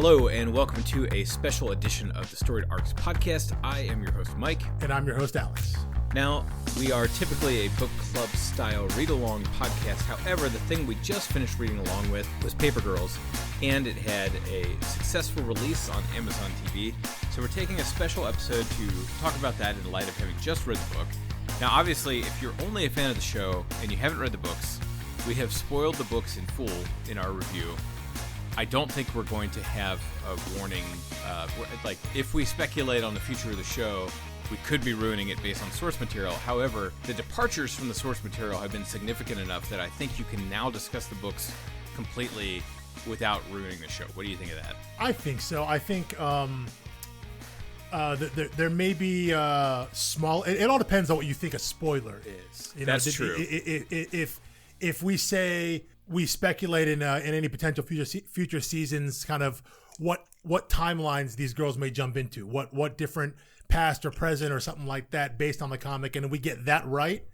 Hello, and welcome to a special edition of the Storied Arcs podcast. I am your host, Mike. And I'm your host, Alex. Now, we are typically a book club style read-along podcast. However, the thing we just finished reading along with was Paper Girls, and it had a successful release on Amazon TV. So we're taking a special episode to talk about that in light of having just read the book. Now, obviously, if you're only a fan of the show and you haven't read the books, we have spoiled the books in full in our review. I don't think we're going to have a warning. Like, if we speculate on the future of the show, we could be ruining it based on source material. However, the departures from the source material have been significant enough that I think you can now discuss the books completely without ruining the show. What do you think of that? I think so. I think there may be small... It all depends on what you think a spoiler is. That's true. If we say... we speculate in any potential future seasons, kind of what timelines these girls may jump into, what different past or present or something like that based on the comic, and we get that right,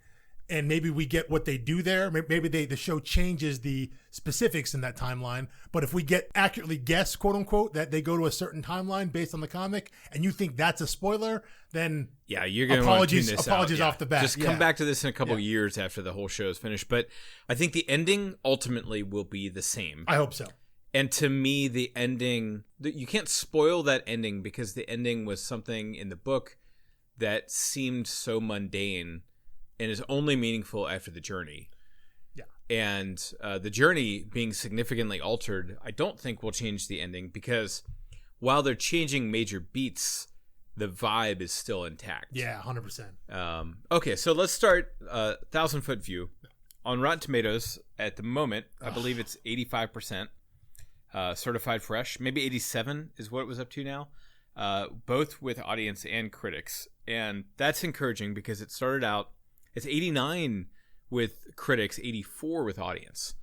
and maybe we get what they do there. Maybe the show changes the specifics in that timeline, but if we get accurately guess, quote unquote, that they go to a certain timeline based on the comic, and you think that's a spoiler, then yeah, you're going to want to tune this apologies out. off the bat. Just come back to this in a couple of years after the whole show is finished. But I think the ending ultimately will be the same. I hope so. And to me, the ending, you can't spoil that ending because the ending was something in the book that seemed so mundane and is only meaningful after the journey. Yeah. And the journey being significantly altered, I don't think will change the ending because while they're changing major beats, the vibe is still intact. Yeah, 100%. Okay, so let's start 1,000-foot view. On Rotten Tomatoes, at the moment, I believe it's 85%. Certified fresh, maybe 87 is what it was up to now, both with audience and critics. And that's encouraging because it started out, it's 89 with critics, 84 with audience.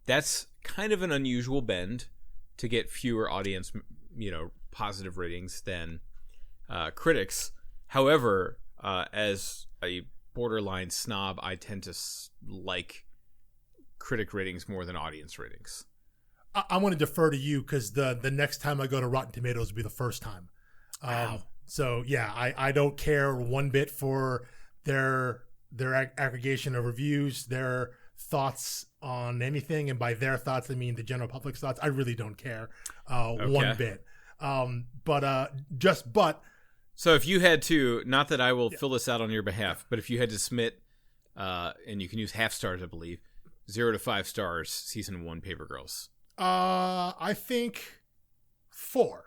That's kind of an unusual bend to get fewer audience, positive ratings than critics. However, as a borderline snob, I tend to like critic ratings more than audience ratings. I want to defer to you because the next time I go to Rotten Tomatoes will be the first time. Wow. So yeah, I don't care one bit for their aggregation of reviews, their thoughts on anything, and by their thoughts I mean the general public's thoughts. I really don't care one bit. So if you had to, not that I will fill this out on your behalf, but if you had to submit, and you can use half stars, I believe, 0 to 5 stars, season 1 Paper Girls. I think 4.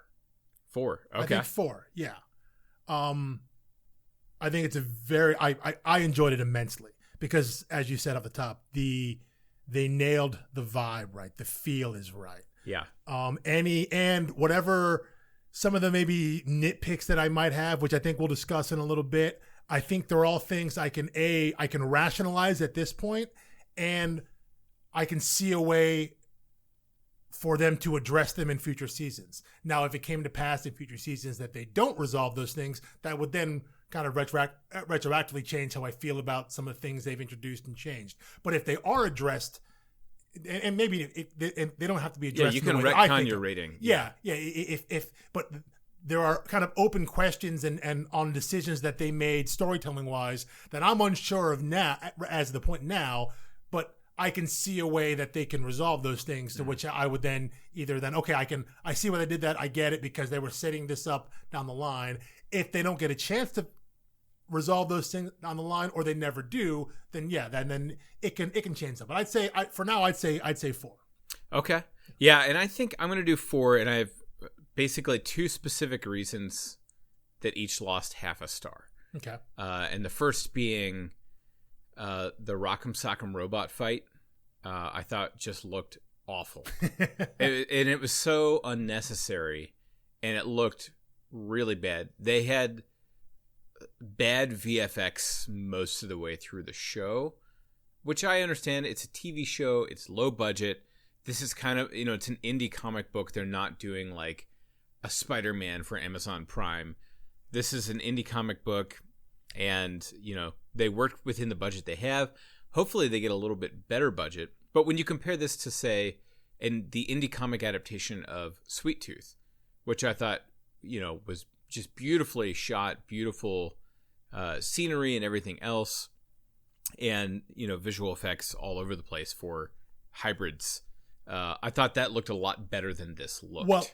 4. Okay. I think 4. Yeah. I think it's a very. I enjoyed it immensely because, as you said off the top, they nailed the vibe right. The feel is right. Yeah. And whatever some of the maybe nitpicks that I might have, which I think we'll discuss in a little bit, I think they're all things I can rationalize at this point, and I can see a way for them to address them in future seasons. Now, if it came to pass in future seasons that they don't resolve those things, that would then kind of retroactively change how I feel about some of the things they've introduced and changed. But if they are addressed, and maybe they don't have to be addressed. Yeah, you can retcon your rating. Yeah. But there are kind of open questions and on decisions that they made storytelling wise that I'm unsure of now, as the point now, but I can see a way that they can resolve those things to which I would then I see why they did that. I get it because they were setting this up down the line. If they don't get a chance to resolve those things down the line, or they never do, then then it can change something. I'd say for now, I'd say 4. Okay. Yeah. And I think I'm going to do 4. And I have basically 2 specific reasons that each lost half a star. Okay. And the first being, the Rock'em Sock'em robot fight, I thought just looked awful. And it was so unnecessary, and it looked really bad. They had bad VFX most of the way through the show, which I understand. It's a TV show. It's low budget. This is kind of, it's an indie comic book. They're not doing like a Spider-Man for Amazon Prime. This is an indie comic book, and, they worked within the budget they have. Hopefully they get a little bit better budget. But when you compare this to, say, in the indie comic adaptation of Sweet Tooth, which I thought, was just beautifully shot, beautiful scenery and everything else, and visual effects all over the place for hybrids. I thought that looked a lot better than this looked. Well,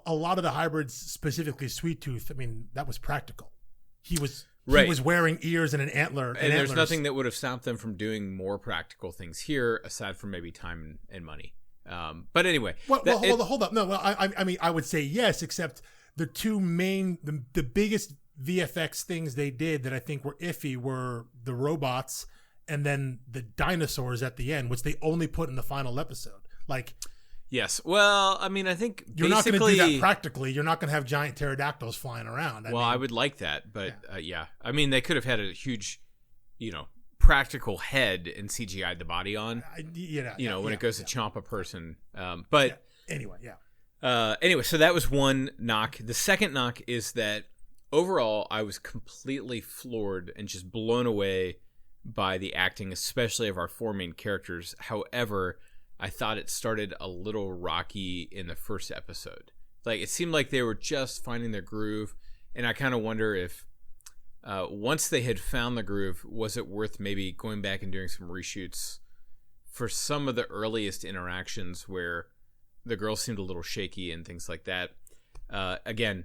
a lot of the hybrids, specifically Sweet Tooth, I mean, that was practical. He was wearing ears and an antler. And there's nothing that would have stopped them from doing more practical things here, aside from maybe time and money. But anyway. Hold up. No, well, I mean, I would say yes, except the two main, the biggest VFX things they did that I think were iffy were the robots and then the dinosaurs at the end, which they only put in the final episode. Like, yes. Well, I mean, I think you're not going to do that practically. You're not going to have giant pterodactyls flying around. I would like that, but yeah. I mean, they could have had a huge, practical head and CGI'd the body on. When it goes to chomp a person. Anyway, so that was one knock. The second knock is that overall, I was completely floored and just blown away by the acting, especially of our four main characters. However, I thought it started a little rocky in the first episode. Like, it seemed like they were just finding their groove, and I kind of wonder if once they had found the groove, was it worth maybe going back and doing some reshoots for some of the earliest interactions where the girls seemed a little shaky and things like that. Again,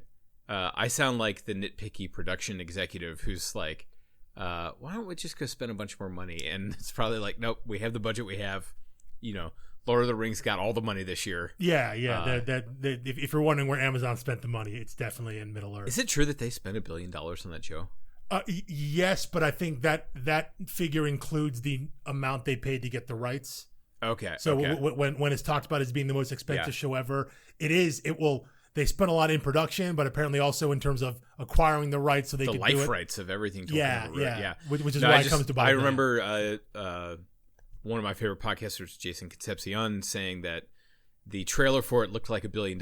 I sound like the nitpicky production executive who's like, why don't we just go spend a bunch more money? And it's probably like, nope, we have the budget we have. Lord of the Rings got all the money this year. Yeah. If you're wondering where Amazon spent the money, it's definitely in Middle-earth. Is it true that they spent $1 billion on that show? Yes, but I think that figure includes the amount they paid to get the rights. Okay. So when it's talked about as being the most expensive show ever, they spent a lot in production, but apparently also in terms of acquiring the rights so they could do it. The life rights of everything. Yeah. Which is why it comes to buy. I remember one of my favorite podcasters, Jason Concepcion, saying that the trailer for it looked like $1 billion,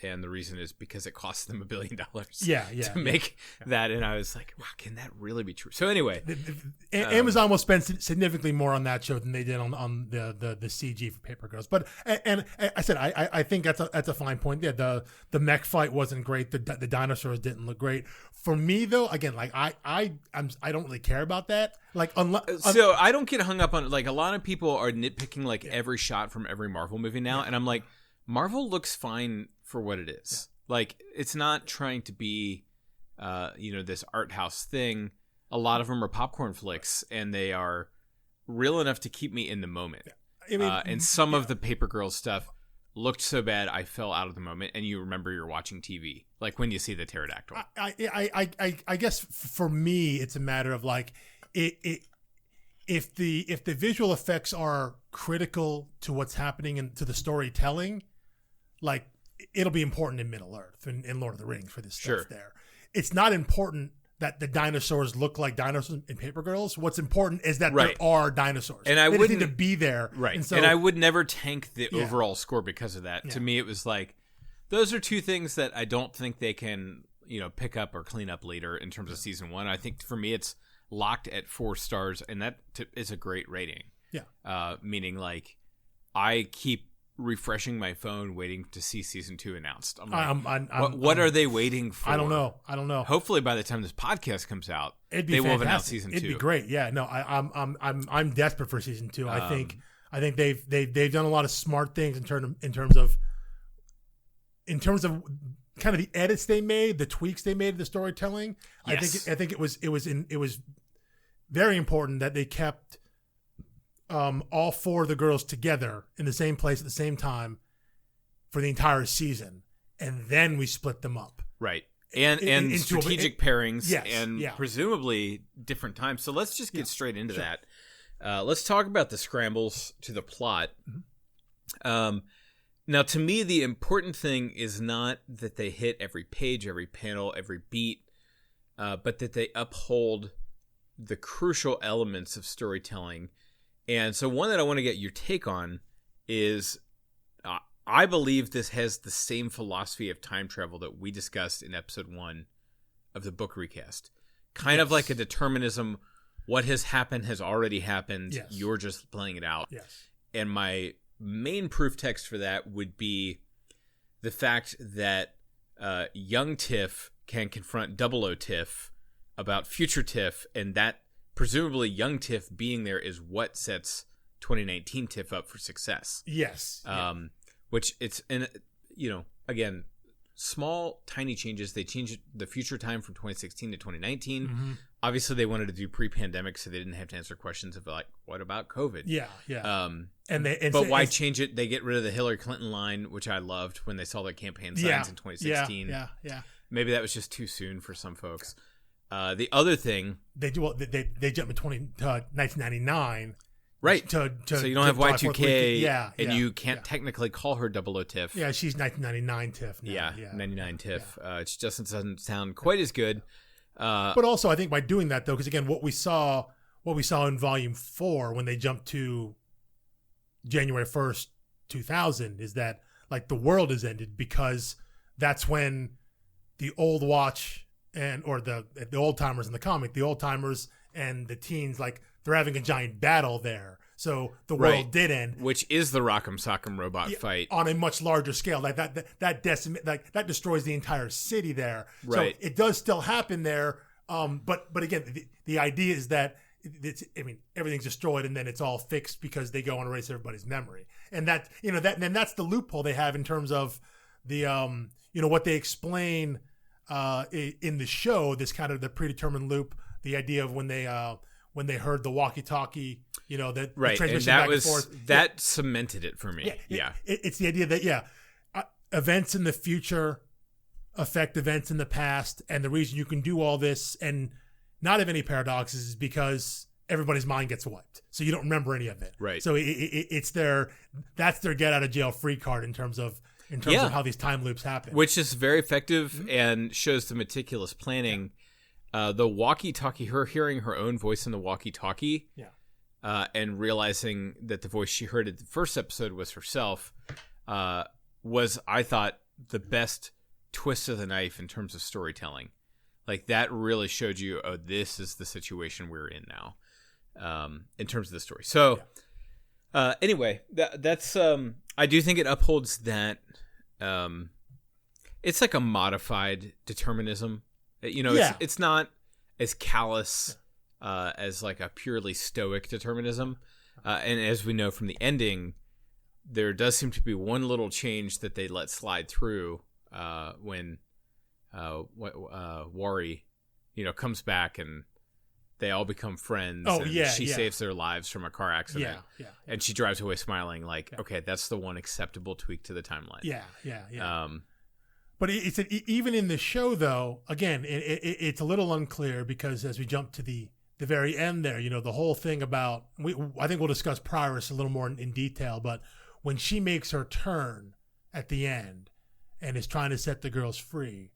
and the reason is because it cost them $1 billion to make that. And I was like, wow, can that really be true? So anyway, Amazon will spend significantly more on that show than they did on the CG for Paper Girls. But and I said I think that's a fine point. Yeah, the mech fight wasn't great. The dinosaurs didn't look great. For me though, again, like I don't really care about that. Like so I don't get hung up on, like, a lot of people are nitpicking like every shot from every Marvel movie now, and I'm like, Marvel looks fine for what it is. Like, it's not trying to be this art house thing. A lot of them are popcorn flicks, and they are real enough to keep me in the moment. I mean, and some of the Paper Girls stuff looked so bad I fell out of the moment, and you remember you're watching TV, like when you see the pterodactyl. I guess for me it's a matter of like, if the visual effects are critical to what's happening and to the storytelling, like, it'll be important in Middle-earth and Lord of the Rings for this stuff there. It's not important that the dinosaurs look like dinosaurs in Paper Girls. What's important is that there are dinosaurs. And I wouldn't need to be there. Right. And I would never tank the overall score because of that. Yeah. To me, it was like, those are two things that I don't think they can, pick up or clean up later in terms of season one. I think for me, it's locked at 4 stars, and that is a great rating. Yeah. Meaning, like, I keep refreshing my phone waiting to see season 2 announced. I'm like, what are they waiting for? I don't know. Hopefully by the time this podcast comes out, they will have announced season 2. It'd be great. Yeah, no, I'm desperate for season 2. I think they've done a lot of smart things in terms of kind of the edits they made, the tweaks they made to the storytelling. Yes. I think it was very important that they kept all 4 of the girls together in the same place at the same time for the entire season, and then we split them up. Right. And strategic pairings, and presumably different times. So let's just get straight into that. Let's talk about the scrambles to the plot. Mm-hmm. Now, to me, the important thing is not that they hit every page, every panel, every beat, but that they uphold the crucial elements of storytelling. And so one that I want to get your take on is, I believe this has the same philosophy of time travel that we discussed in episode 1 of the book recast. Kind of like a determinism. What has happened has already happened. Yes. You're just playing it out. Yes. And my main proof text for that would be the fact that young Tiff can confront 00 Tiff about future Tiff, and that presumably young Tiff being there is what sets 2019 Tiff up for success. Yes. Which it's, and again, small, tiny changes. They changed the future time from 2016 to 2019. Mm-hmm. Obviously, they wanted to do pre-pandemic, so they didn't have to answer questions of like, what about COVID? Yeah. But why change it? They get rid of the Hillary Clinton line, which I loved when they saw their campaign signs in 2016. Yeah. Maybe that was just too soon for some folks. The other thing they jump in 1999. Right. So you don't have Y2K, and you can't technically call her 00 Tiff. Yeah, she's 1999 Tiff now. Yeah, 99 Tiff. It just doesn't sound quite as good. But also, I think by doing that, though, because again, what we saw in Volume 4 when they jumped to January 1st, 2000, is that like the world has ended, because that's when the old watch or the old timers in the comic, the old timers and the teens, like they're having a giant battle there. So the world did end, which is the Rock'em Sock'em robot fight on a much larger scale. Like that destroys the entire city there. Right. So it does still happen there. But again, the idea is that everything's destroyed and then it's all fixed because they go and erase everybody's memory. And that's the loophole they have in terms of the what they explain in the show. This kind of the predetermined loop. The idea of when they heard the walkie-talkie, the transmission and that back and forth. That cemented it for me. It's the idea that events in the future affect events in the past, and the reason you can do all this and not have any paradoxes is because everybody's mind gets wiped, so you don't remember any of it. Right. So that's their get out of jail free card in terms of how these time loops happen, which is very effective and shows the meticulous planning. The walkie-talkie, her hearing her own voice in the walkie-talkie, and realizing that the voice she heard at the first episode was herself, was, I thought, the best twist of the knife in terms of storytelling. Like, that really showed you, oh, this is the situation we're in now, in terms of the story. So, anyway, that's I do think it upholds that. It's like a modified determinism. It's not as callous as like a purely stoic determinism. And as we know from the ending, there does seem to be one little change that they let slide through when Wari, comes back and they all become friends. She saves their lives from a car accident. And she drives away smiling like, okay, that's the one acceptable tweak to the timeline. Yeah. But it's even in the show, though, again, it's a little unclear because as we jump to the very end there, the whole thing about, I think we'll discuss Prioress a little more in detail, but when she makes her turn at the end and is trying to set the girls free,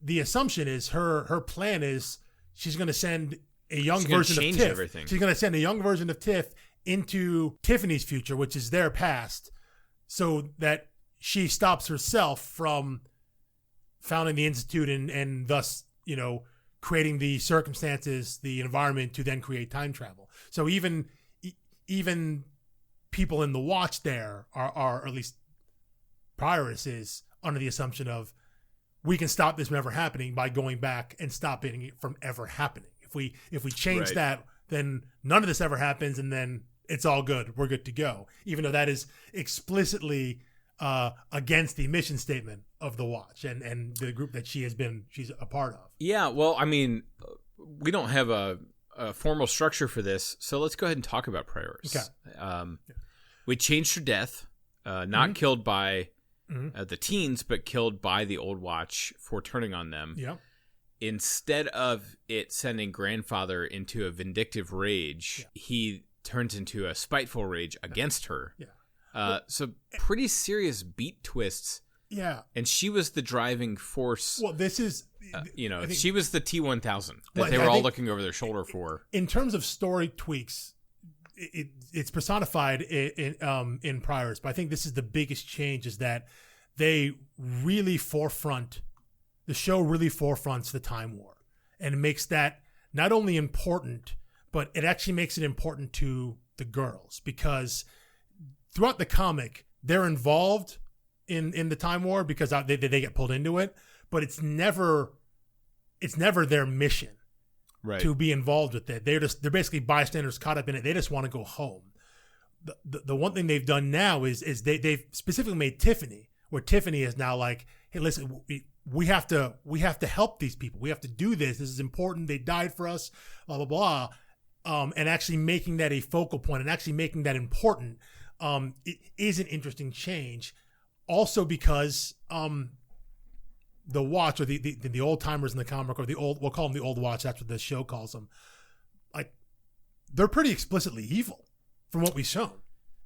the assumption is her plan is she's going to send a young version of Tiff. Everything. She's going to send a young version of Tiff into Tiffany's future, which is their past, so that she stops herself from founding the Institute and thus, creating the circumstances, the environment to then create time travel. So even people in the watch there are or at least Prioress is under the assumption of we can stop this from ever happening by going back and stopping it from ever happening. If we change that, then none of this ever happens and then it's all good. We're good to go. Even though that is explicitly against the mission statement of the Watch and the group that she's a part of. Yeah, well, I mean, we don't have a formal structure for this, so let's go ahead and talk about Prioress. Okay. We changed her death, not killed by the teens, but killed by the Old Watch for turning on them. Yeah. Instead of it sending grandfather into a vindictive rage, he turns into a spiteful rage against her. Yeah. So pretty serious beat twists. Yeah. And she was the driving force. Well, this is, she was the T-1000 that they were all looking over their shoulder for. In terms of story tweaks, it's personified in Prioress, but I think this is the biggest change is that the show really forefronts the Time War and it makes that not only important, but it actually makes it important to the girls because throughout the comic, they're involved, in the Time War because they get pulled into it, but it's never their mission to be involved with it. They're basically bystanders caught up in it. They just want to go home. The one thing they've done now is they've specifically made Tiffany, where Tiffany is now like, hey, listen, we have to help these people. We have to do this. This is important. They died for us, blah, blah, blah. And actually making that a focal point and actually making that important it is an interesting change. Also because the Watch, or the old timers in the comic, or we'll call them the Old Watch, that's what the show calls them, like, they're pretty explicitly evil from what we've shown.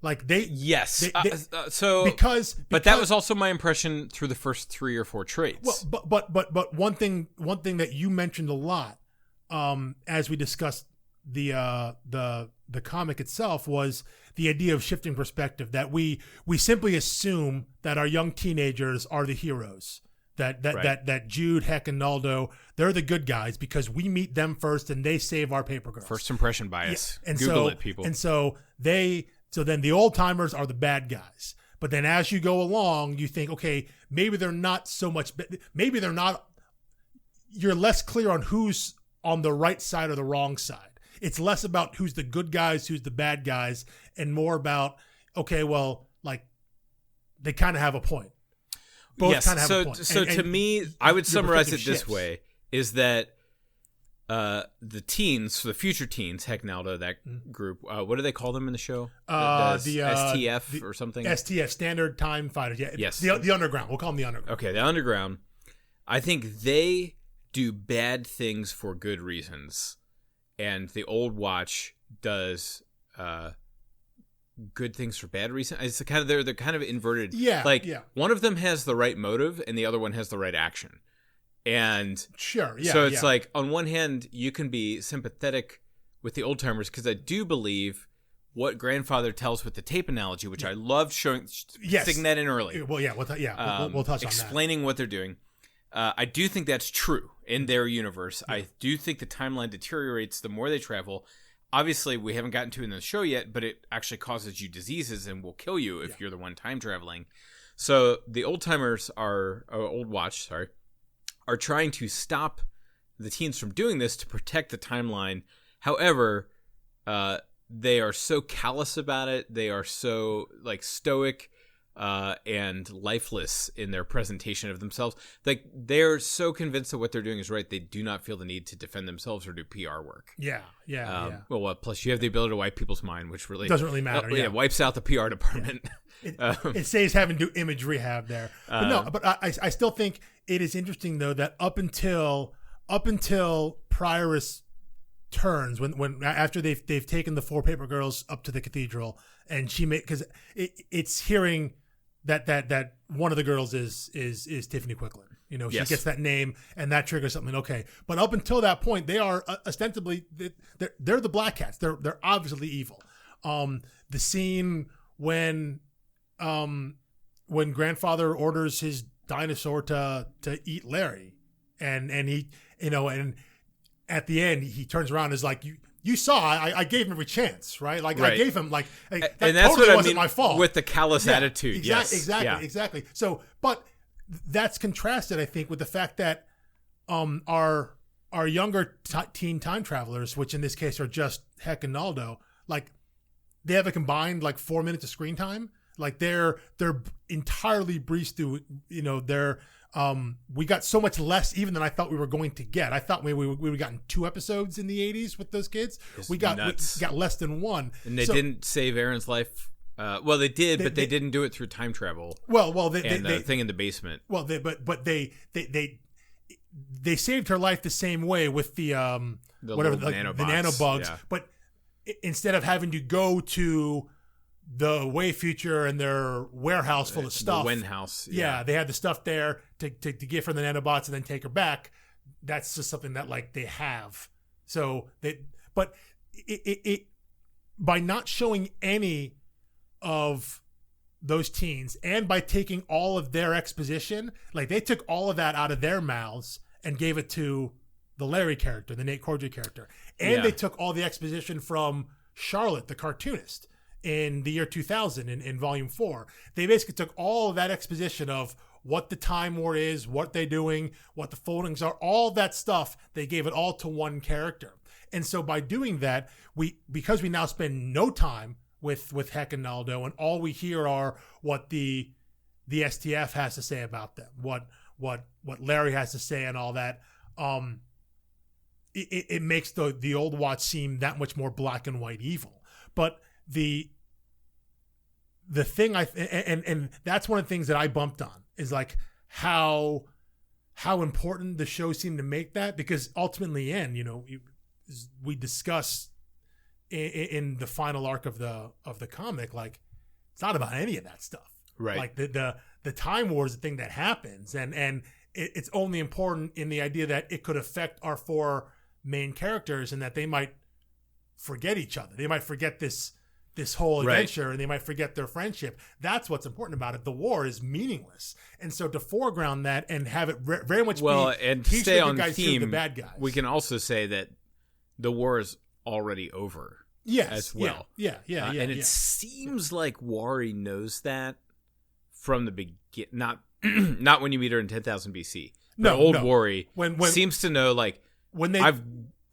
Like because that was also my impression through the first 3 or 4 trades. Well, but one thing that you mentioned a lot, as we discussed the comic itself, was the idea of shifting perspective, that we simply assume that our young teenagers are the heroes, that Jude, Heck, and Naldo, they're the good guys because we meet them first and they save our paper girls. First impression bias. Yeah. And Google it, people. And so then the old timers are the bad guys. But then as you go along, you think, okay, maybe they're not so much, maybe they're not, you're less clear on who's on the right side or the wrong side. It's less about who's the good guys, who's the bad guys, and more about, okay, well, like, they kind of have a point. Both kind of have a point. So to me, I would summarize it this way, is that the teens, the future teens, Heck, Naldo, that group, what do they call them in the show? The STF or something? STF, Standard Time Fighters. Yeah. Yes. The Underground. We'll call them the Underground. Okay, the Underground. I think they do bad things for good reasons, and the Old Watch does good things for bad reasons. It's kind of they're kind of inverted. Yeah. One of them has the right motive, and the other one has the right action. And sure, yeah. So it's like, on one hand, you can be sympathetic with the old timers, because I do believe what Grandfather tells with the tape analogy, which I loved sticking that in early. Well, yeah, we'll touch on that. Explaining what they're doing. I do think that's true in their universe. Yeah. I do think the timeline deteriorates the more they travel. Obviously, we haven't gotten to it in the show yet, but it actually causes you diseases and will kill you if you're the one time traveling. So the old timers Old Watch, are trying to stop the teens from doing this to protect the timeline. However, they are so callous about it. They are so stoic and lifeless in their presentation of themselves. Like, they're so convinced that what they're doing is right, they do not feel the need to defend themselves or do PR work. Yeah. Well, plus you have the ability to wipe people's mind, which really doesn't really matter. It wipes out the PR department. Yeah. It saves having to do image rehab there. But I still think it is interesting, though, that up until Prioress turns, when after they've taken the 4 paper girls up to the cathedral, and because it's hearing that one of the girls is Tiffany Quilkin. She gets that name, and that triggers something. Okay, but up until that point, they are ostensibly they're the Black Cats. They're obviously evil. The scene when Grandfather orders his dinosaur to eat Larry, and he and at the end he turns around and is like, you saw I gave him every chance, right? Like, right. I gave him, like, and that that's totally wasn't my fault, with the callous attitude. Exactly. So, but that's contrasted, I think, with the fact that our younger teen time travelers, which in this case are just Heck and Naldo, like, they have a combined 4 minutes of screen time. Like, they're entirely breezed through. We got so much less even than I thought we were going to get. I thought maybe we would have gotten 2 episodes in the 80s with those kids. We got less than 1. And they didn't save Erin's life. Well, they did, but they didn't do it through time travel. The thing in the basement. Well, they saved her life the same way with the nanobugs. Yeah. But instead of having to go to the Way Future and their warehouse full of stuff, the Wen house, they had the stuff there to give her the nanobots and then take her back. That's just something that they have. So but by not showing any of those teens, and by taking all of their exposition, they took all of that out of their mouths and gave it to the Larry character, the Nate Corddry character, and they took all the exposition from Charlotte, the cartoonist. in the year 2000 in Volume 4. They basically took all of that exposition of what the Time War is, what they're doing, what the foldings are, all that stuff. They gave it all to one character. And so by doing that, because we now spend no time with Heck and Naldo, and all we hear are what the STF has to say about them, what Larry has to say and all that. It makes the Old Watch seem that much more black and white evil. But the thing and that's one of the things that I bumped on is like how important the show seemed to make that, because ultimately, we discuss in the final arc of the comic, like it's not about any of that stuff. Right. Like the Time War is the thing that happens, and it's only important in the idea that it could affect our 4 main characters, and that they might forget each other. They might forget this whole adventure, right, and they might forget their friendship. That's what's important about it. The war is meaningless, and so to foreground that and have it very much and to stay on theme, the bad guys. We can also say that the war is already over. Yes, as well. Yeah. And it seems like Wari knows that from the beginning. Not when you meet her in 10,000 BC. But Wari seems to know, like, I've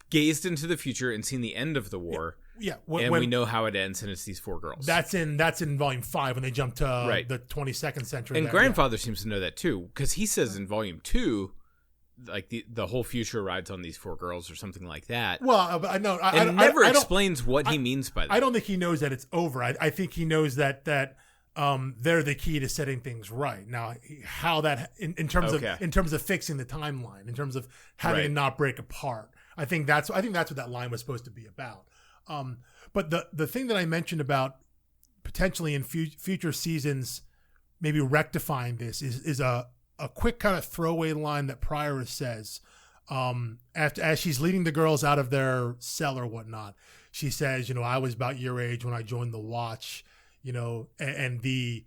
gazed into the future and seen the end of the war. Yeah, we know how it ends, and it's these 4 girls. That's in Volume 5 when they jump to the 22nd century. And Grandfather seems to know that too, because he says in Volume 2, like the whole future rides on these 4 girls or something like that. Well, I know. It never explains what he means by that. I don't think he knows that it's over. I think he knows that they're the key to setting things right. Now, how that in terms of fixing the timeline, in terms of having it not break apart. I think that's what that line was supposed to be about. But the thing that I mentioned about potentially in future seasons, maybe rectifying this is a quick kind of throwaway line that Pryor says, as she's leading the girls out of their cell or whatnot. She says, I was about your age when I joined the Watch, and the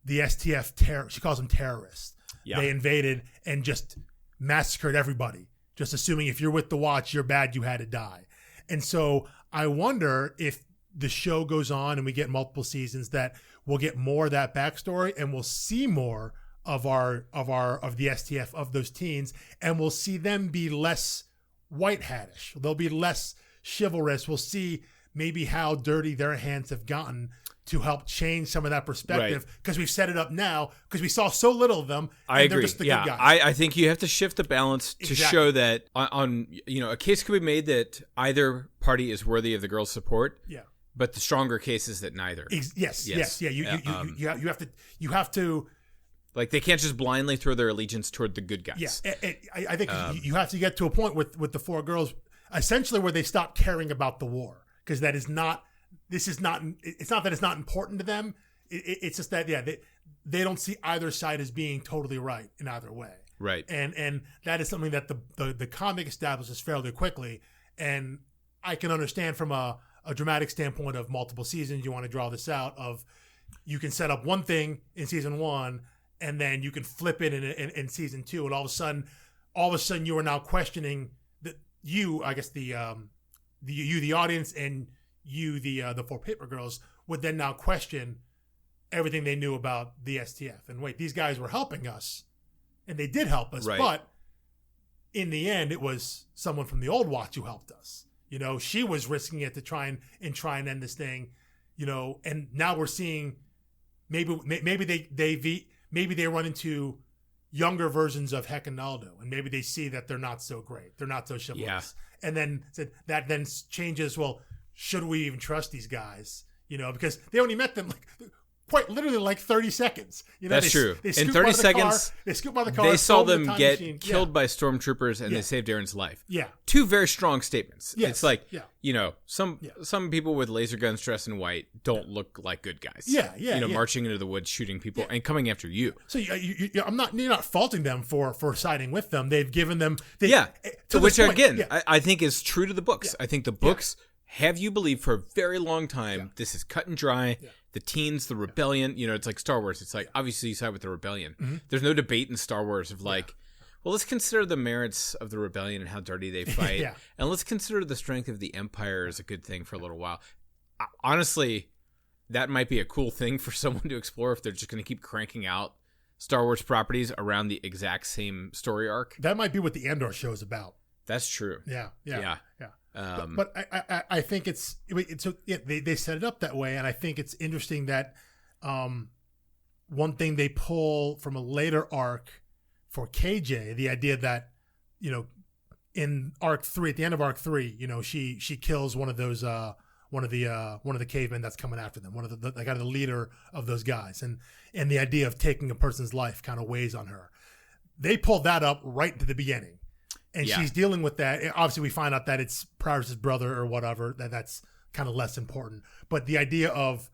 STF she calls them terrorists. Yeah. They invaded and just massacred everybody, just assuming if you're with the Watch, you're bad, you had to die. And so I wonder if the show goes on and we get multiple seasons, that we'll get more of that backstory, and we'll see more of the STF, of those teens, and we'll see them be less white hattish. They'll be less chivalrous. We'll see maybe how dirty their hands have gotten to help change some of that perspective, because we've set it up now, because we saw so little of them. I agree. They're just the good guys. I think you have to shift the balance to show that on a case could be made that either party is worthy of the girls' support. Yeah. But the stronger case is that neither. Yes. Yeah. You have to. Like, they can't just blindly throw their allegiance toward the good guys. Yeah. I think you have to get to a point with the 4 girls, essentially, where they stop caring about the war, because that is not. It's not that it's not important to them. It's just that they don't see either side as being totally right in either way. Right. And that is something that the comic establishes fairly quickly. And I can understand from a dramatic standpoint of multiple seasons, you want to draw this out of, you can set up one thing in season 1, and then you can flip it in season 2, and all of a sudden you are now questioning the audience, and the 4 paper girls would then now question everything they knew about the STF. And wait, these guys were helping us, and they did help us, but in the end, it was someone from the Old Watch who helped us. She was risking it to try and end this thing, and now we're seeing maybe they run into younger versions of Heck and Naldo, and maybe they see that they're not so great, they're not so chivalrous, and then that then changes. Well, should we even trust these guys? Because they only met them quite literally 30 seconds. That's true. In 30 seconds, they scoop by the car. They saw them get killed by stormtroopers, and they saved Erin's life. Yeah. 2 very strong statements. Yes. It's like, some people with laser guns dressed in white don't look like good guys. Marching into the woods, shooting people, and coming after you. So you're not faulting them for siding with them. They've given them. Which again, I think is true to the books. I think the books have you believe for a very long time this is cut and dry. The teens, the rebellion, it's like Star Wars. It's like, obviously you side with the rebellion. Mm-hmm. There's no debate in Star Wars of well, let's consider the merits of the rebellion and how dirty they fight. And let's consider the strength of the Empire as a good thing for a little while. honestly, that might be a cool thing for someone to explore if they're just going to keep cranking out Star Wars properties around the exact same story arc. That might be what the Andor show is about. That's true. Yeah. But I think they set it up that way, and I think it's interesting that one thing they pull from a later arc for KJ, the idea that, you know, in arc 3, at the end of arc 3, you know, she kills one of those one of the cavemen that's coming after them, one of the kind of the leader of those guys, and the idea of taking a person's life kind of weighs on her. They pulled that up right to the beginning, and she's dealing with that. Obviously, we find out that it's Prioris's brother or whatever. That's kind of less important. But the idea of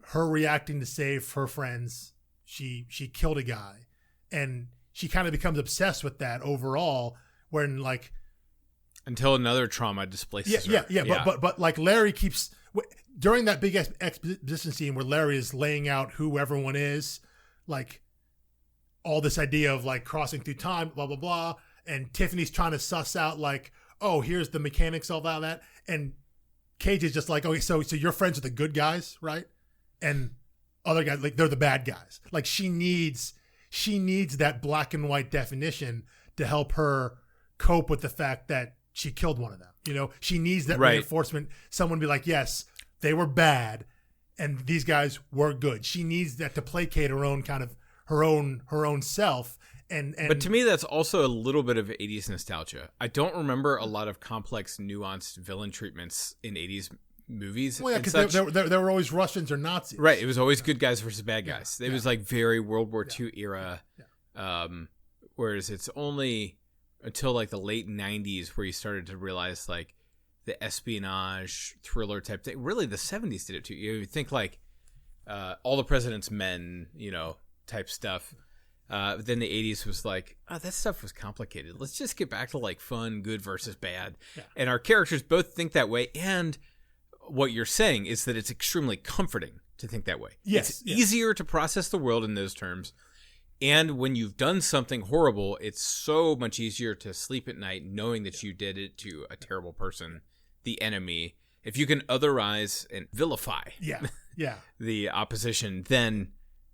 her reacting to save her friends, she killed a guy, and she kind of becomes obsessed with that overall. When like until another trauma displaces her. Yeah. But like Larry keeps during that big exposition scene where Larry is laying out who everyone is, like all this idea of like crossing through time, blah blah blah, and Tiffany's trying to suss out like, oh, here's the mechanics of all that, and Cage is just like, okay, so you're friends with the good guys, right? And other guys, like, they're the bad guys. Like she needs that black and white definition to help her cope with the fact that she killed one of them. You know, she needs that reinforcement. Someone be like, yes, they were bad and these guys were good. She needs that to placate her own kind of her own self. And but to me, that's also a little bit of 80s nostalgia. I don't remember a lot of complex, nuanced villain treatments in 80s movies. Well, yeah, because there were always Russians or Nazis. Right. It was always good guys versus bad guys. It was like very World War II era. Whereas it's only until like the late 90s where you started to realize like the espionage thriller type thing. Really, the 70s did it too. You think like All the President's Men, you know, type stuff. But then the 80s was like, oh, that stuff was complicated. Let's just get back to like fun, good versus bad. Yeah. And our characters both think that way. And what you're saying is that it's extremely comforting to think that way. Yes. It's easier to process the world in those terms. And when you've done something horrible, it's so much easier to sleep at night knowing that you did it to a terrible person, the enemy. If you can otherize and vilify the opposition, then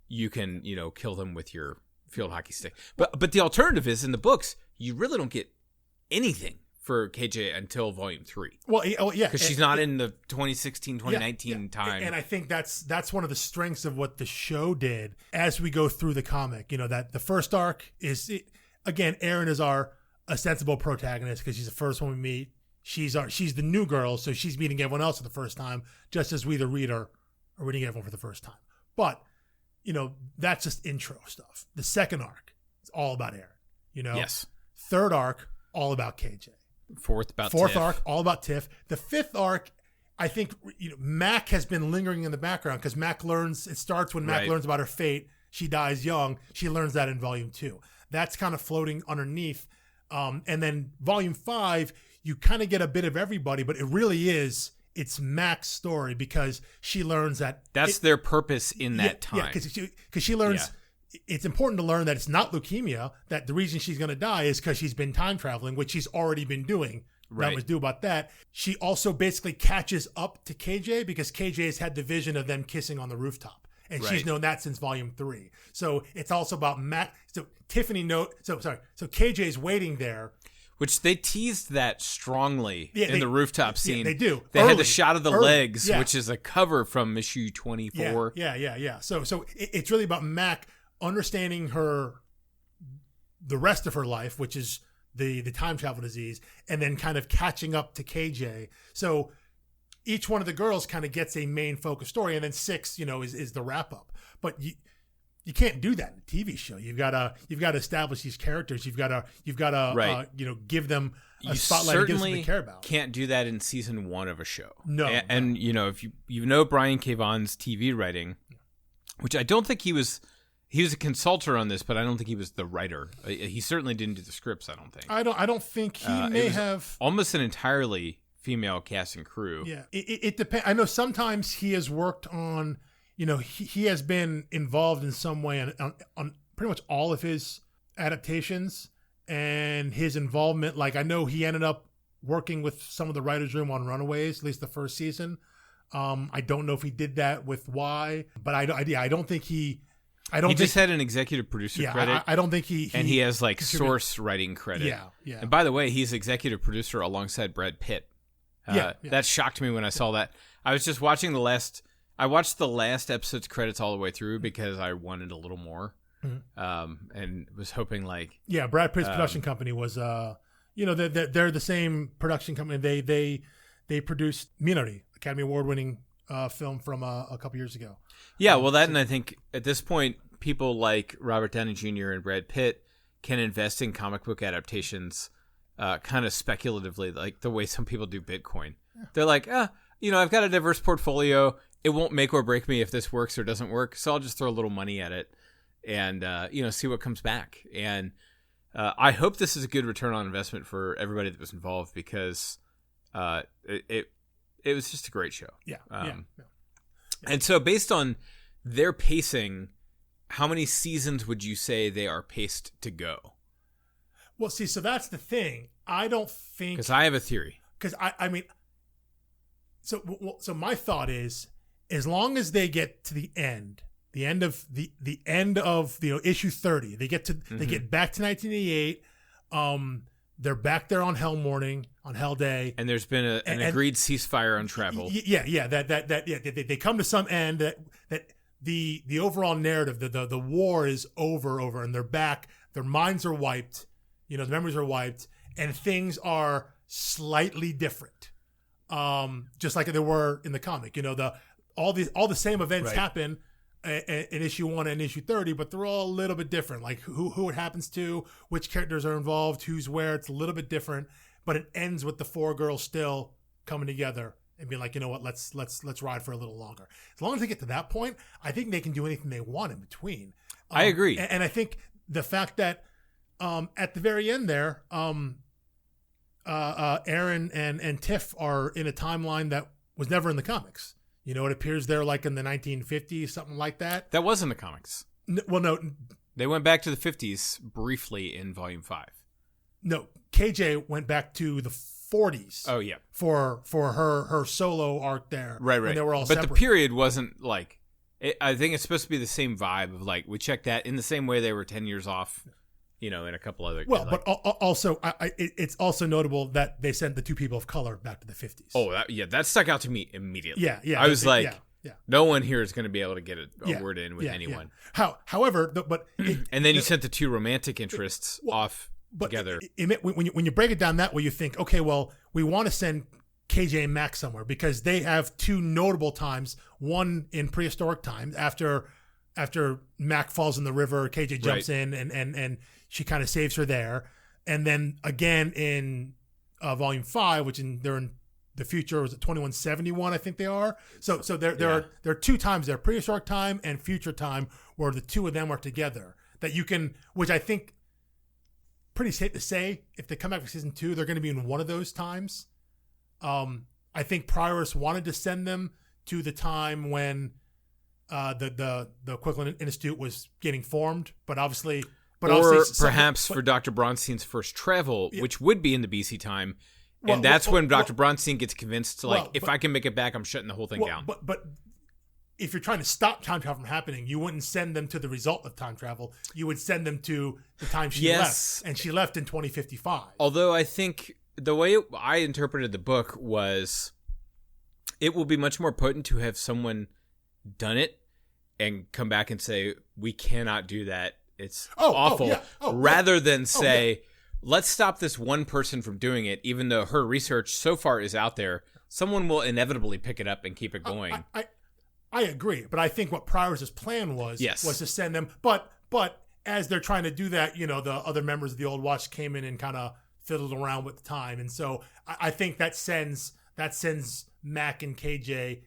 you can, you know, kill them with your field hockey stick. But the alternative is, in the books, you really don't get anything for KJ until volume 3. Well, yeah. Because she's not in the 2016, 2019 time. And I think that's one of the strengths of what the show did as we go through the comic. You know, that the first arc is, again, Erin is our ostensible protagonist because she's the first one we meet. She's the new girl, so she's meeting everyone else for the first time, just as we, the reader, are reading everyone for the first time. But, you know, that's just intro stuff. The second arc, it's all about Erin. You know? Yes. Third arc, all about KJ. Fourth Tiff. Arc, all about Tiff. The fifth arc, I think, you know, Mac has been lingering in the background because Mac learns. It starts when Mac learns about her fate. She dies young. She learns that in volume 2. That's kind of floating underneath. And then volume 5, you kind of get a bit of everybody, but it really is. It's Mac's story because she learns that that's their purpose in that time. Yeah, because she learns. Yeah. It's important to learn that it's not leukemia, that the reason she's going to die is because she's been time traveling, which she's already been doing. That was due about that. She also basically catches up to KJ because KJ has had the vision of them kissing on the rooftop. And she's known that since volume 3. So it's also about Matt. So Tiffany So KJ's waiting there. Which they teased that strongly in the rooftop scene. Yeah, they do. They had the shot of the legs, which is a cover from issue 24. Yeah. So it's really about Mac understanding the rest of her life, which is the time travel disease, and then kind of catching up to KJ. So each one of the girls kind of gets a main focus story, and then 6, you know, is the wrap up. But you can't do that in a TV show. You've got to establish these characters. You've got to you know, give them a spotlight and give them something to care about. Can't do that in season 1 of a show. No. And you know, if you know Brian K. Vaughan's TV writing, which I don't think he was a consultant on this, but I don't think he was the writer. He certainly didn't do the scripts, I don't think. I don't think he may have almost an entirely female cast and crew. Yeah. It depends. I know sometimes he has worked on, you know, he has been involved in some way on pretty much all of his adaptations, and his involvement. Like, I know he ended up working with some of the writers' room on Runaways, at least the first season. I don't know if he did that with Y, but I don't think he. He just had an executive producer credit. I don't think he and he has like source writing credit. Yeah. And by the way, he's executive producer alongside Brad Pitt. That shocked me when I saw that. I was just watching I watched the last episode's credits all the way through because I wanted a little more, and was hoping like. Yeah, Brad Pitt's production company was, they're the same production company. They produced Minari, Academy Award winning film from a couple years ago. Yeah, well, and I think at this point, people like Robert Downey Jr. and Brad Pitt can invest in comic book adaptations kind of speculatively, like the way some people do Bitcoin. Yeah. They're like, I've got a diverse portfolio. It won't make or break me if this works or doesn't work, so I'll just throw a little money at it and, see what comes back. And I hope this is a good return on investment for everybody that was involved because it was just a great show. Yeah. And so based on their pacing, how many seasons would you say they are paced to go? Well, see, so that's the thing. I don't think... Because I have a theory. Because, so my thought is, as long as they get to the end of the end of issue 30, they get back to 1988. They're back there on Hell Morning, on Hell Day, and there's been an agreed ceasefire on travel. Yeah. They come to some end that the overall narrative, the war is over, and they're back. Their minds are wiped, the memories are wiped, and things are slightly different, just like they were in the comic. All the same events happen in issue 1 and issue 30, but they're all a little bit different. Like who it happens to, which characters are involved, who's where. It's a little bit different, but it ends with the 4 girls still coming together and being like, you know what, let's ride for a little longer. As long as they get to that point, I think they can do anything they want in between. I agree, and I think the fact that at the very end there, Erin and Tiff are in a timeline that was never in the comics. It appears they're like in the 1950s, something like that. That was in the comics. No. They went back to the 50s briefly in Volume 5. No, KJ went back to the 40s. Oh, yeah. For her solo arc there. Right. When they were all separate. But the period wasn't like... I think it's supposed to be the same vibe of like, we checked that in the same way they were 10 years off, in a couple other... Well, but also, it's also notable that they sent the 2 people of color back to the 50s. Oh, that stuck out to me immediately. Yeah. I was like, no one here is going to be able to get a word in with anyone. Yeah. However, and then you sent the 2 romantic interests off together. When you break it down that way, you think, okay, well, we want to send KJ and Max somewhere because they have 2 notable times. One in prehistoric times after Mac falls in the river, KJ jumps in and she kind of saves her there. And then again in Volume 5, which they're in the future, was it 2171? I think they are. So there are 2 times there, prehistoric time and future time, where the 2 of them are together. That you can, which I think pretty safe to say, if they come back for season 2, they're going to be in one of those times. I think Prioris wanted to send them to the time when the Quilkin Institute was getting formed, but obviously... perhaps for Dr. Bronstein's first travel, which would be in the BC time, and that's when Dr. Bronstein gets convinced to if I can make it back, I'm shutting the whole thing down. But if you're trying to stop time travel from happening, you wouldn't send them to the result of time travel. You would send them to the time she left, and she left in 2055. Although I think the way I interpreted the book was, it will be much more potent to have someone done it and come back and say, we cannot do that. It's awful. Rather than say, let's stop this one person from doing it, even though her research so far is out there. Someone will inevitably pick it up and keep it going. I agree, but I think what Prioris' plan was to send them. But as they're trying to do that, the other members of the Old Watch came in and kind of fiddled around with the time, and so I think that sends Mac and KJ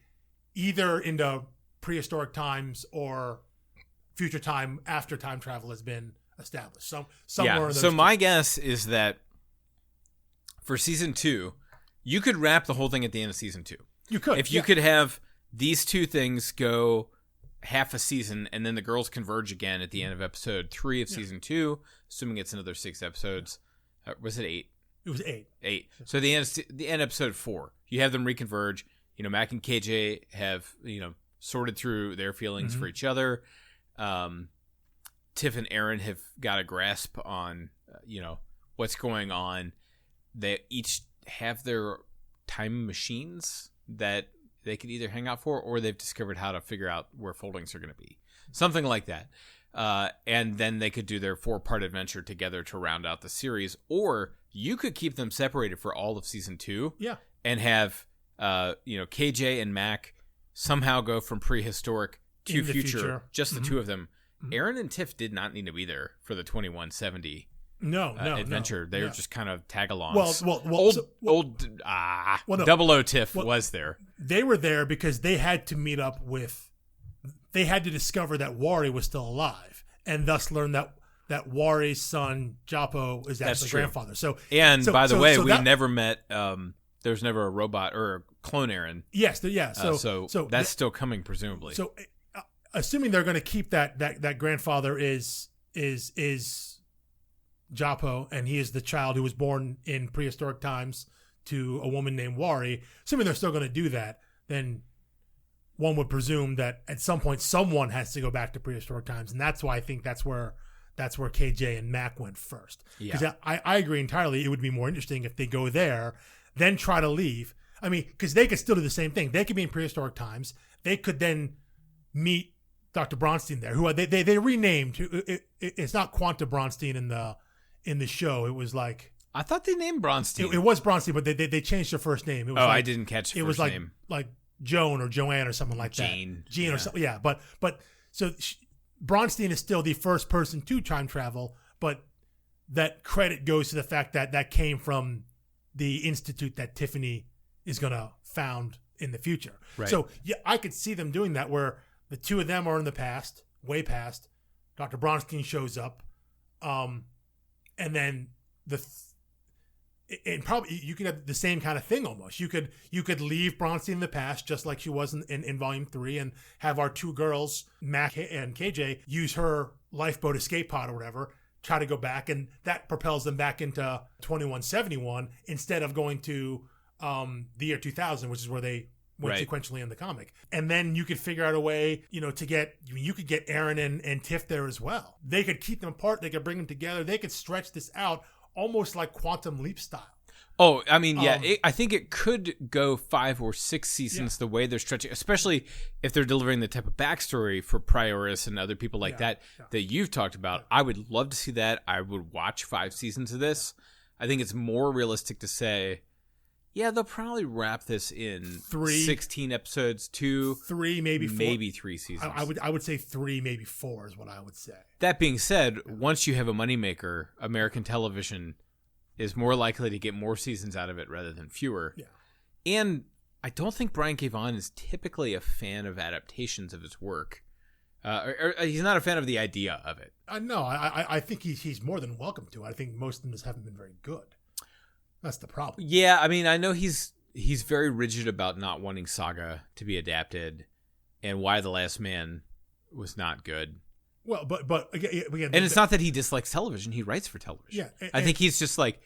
either into prehistoric times or future time after time travel has been established. Somewhere in those so my guess is that for season 2, you could wrap the whole thing at the end of season 2. You could. If you could have these 2 things go half a season and then the girls converge again at the end of episode 3 of season 2, assuming it's another 6 episodes. Was it 8? It was 8. 8. So the end episode 4, you have them reconverge. Mac and KJ have, sorted through their feelings for each other. Tiff and Erin have got a grasp on, what's going on. They each have their time machines that they could either hang out for, or they've discovered how to figure out where foldings are going to be. Something like that. And then they could do their 4-part adventure together to round out the series. Or you could keep them separated for all of season 2. Yeah. And have, KJ and Mac somehow go from prehistoric to future. Just the two of them. Erin and Tiff did not need to be there for the 2170 adventure. They were just kind of tag-alongs. Double O Tiff was there. They were there because they had to meet up with... They had to discover that Wari was still alive, and thus learn that Wari's son, Japo, is actually grandfather. By the way, we never met... there's never a robot or a clone Erin. Yes, So that's still coming, presumably. So, assuming they're going to keep that grandfather is Japo, and he is the child who was born in prehistoric times to a woman named Wari. Assuming they're still going to do that, then one would presume that at some point someone has to go back to prehistoric times, and that's why I think that's where KJ and Mac went first. Because I agree entirely. It would be more interesting if they go there, then try to leave. I mean, because they could still do the same thing. They could be in prehistoric times. They could then meet Dr. Bronstein there, who they renamed. It's not Quanta Bronstein in the show. It was like, I thought they named Bronstein. It was Bronstein, but they changed their first name. It was I didn't catch the first name. It was like Joan or Joanne or something like that. Jean or something. Yeah, but so Bronstein is still the first person to time travel, but that credit goes to the fact that came from the institute that Tiffany is going to found in the future. Right. So yeah, I could see them doing that where the two of them are in the past, way past. Dr. Bronstein shows up, and then and probably you could have the same kind of thing almost. You could leave Bronstein in the past, just like she was in Volume 3, and have our two girls, Mac and KJ, use her lifeboat escape pod or whatever, try to go back, and that propels them back into 2171 instead of going to the year 2000, which is where they went sequentially in the comic. And then you could figure out a way, to get, you could get Erin and Tiff there as well. They could keep them apart. They could bring them together. They could stretch this out almost like Quantum Leap style. Oh, I mean, yeah, I think it could go 5 or 6 seasons the way they're stretching, especially if they're delivering the type of backstory for Prioris and other people like that you've talked about. Yeah. I would love to see that. I would watch 5 seasons of this. I think it's more realistic to say, they'll probably wrap this in 16 episodes, 3, maybe 4. Maybe 3 seasons. I would say 3, maybe 4 is what I would say. That being said, once you have a moneymaker, American television is more likely to get more seasons out of it rather than fewer. Yeah. And I don't think Brian K. Vaughan is typically a fan of adaptations of his work. Or he's not a fan of the idea of it. No, I think he's more than welcome to. I think most of them just haven't been very good. That's the problem. Yeah, I mean, I know he's very rigid about not wanting Saga to be adapted, and Why the Last Man was not good. Well, but again, and it's not that he dislikes television; he writes for television. Yeah, I think he's just like,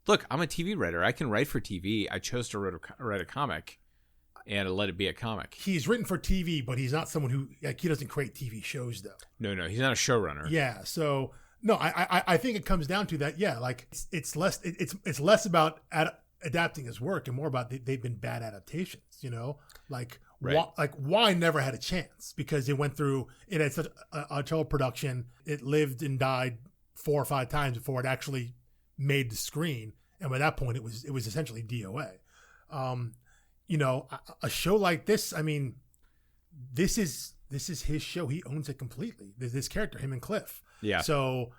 look, I'm a TV writer. I can write for TV. I chose to write a comic, and let it be a comic. He's written for TV, but he's not someone who he doesn't create TV shows though. No, he's not a showrunner. Yeah, so. No, I think it comes down to that. Yeah, like it's less about adapting his work and more about they've been bad adaptations. Why never had a chance because it had such a teleproduction. It lived and died 4 or 5 times before it actually made the screen, and by that point it was essentially DOA. A show like this. I mean, this is his show. He owns it completely. This character, him and Cliff. Yeah. So,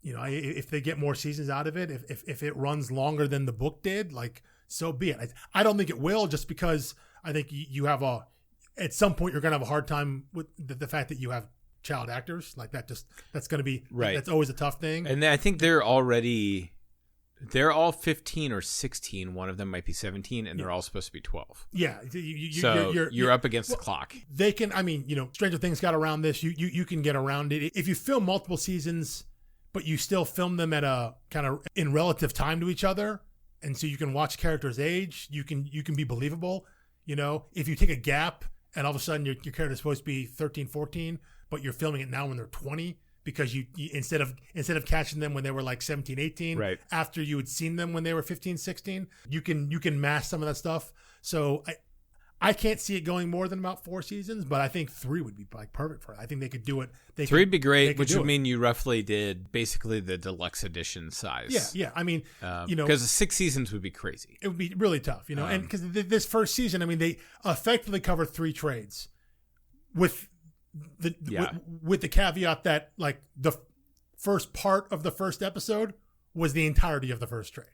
if they get more seasons out of it, if it runs longer than the book did, so be it. I don't think it will, just because I think you have at some point you're going to have a hard time with the fact that you have child actors like that. That's going to be right. That's always a tough thing. And I think they're all 15 or 16. One of them might be 17, and they're all supposed to be 12. Yeah. You're up against the clock. They can, Stranger Things got around this. You can get around it. If you film multiple seasons, but you still film them at a kind of in relative time to each other, and so you can watch characters age, you can be believable. You know, if you take a gap and all of a sudden your character is supposed to be 13, 14, but you're filming it now when they're 20 because you instead of catching them when they were like 17, 18, right, after you had seen them when they were 15, 16, you can mask some of that stuff. So I can't see it going more than about 4 seasons, but I think 3 would be like perfect for it. I think they could do it. 3 would be great, which would mean you roughly did basically the deluxe edition size. Yeah. I mean, you know, because 6 seasons would be crazy. It would be really tough, you know, and because this first season, I mean, they effectively covered 3 trades with the caveat that like the first part of the first episode was the entirety of the first trade.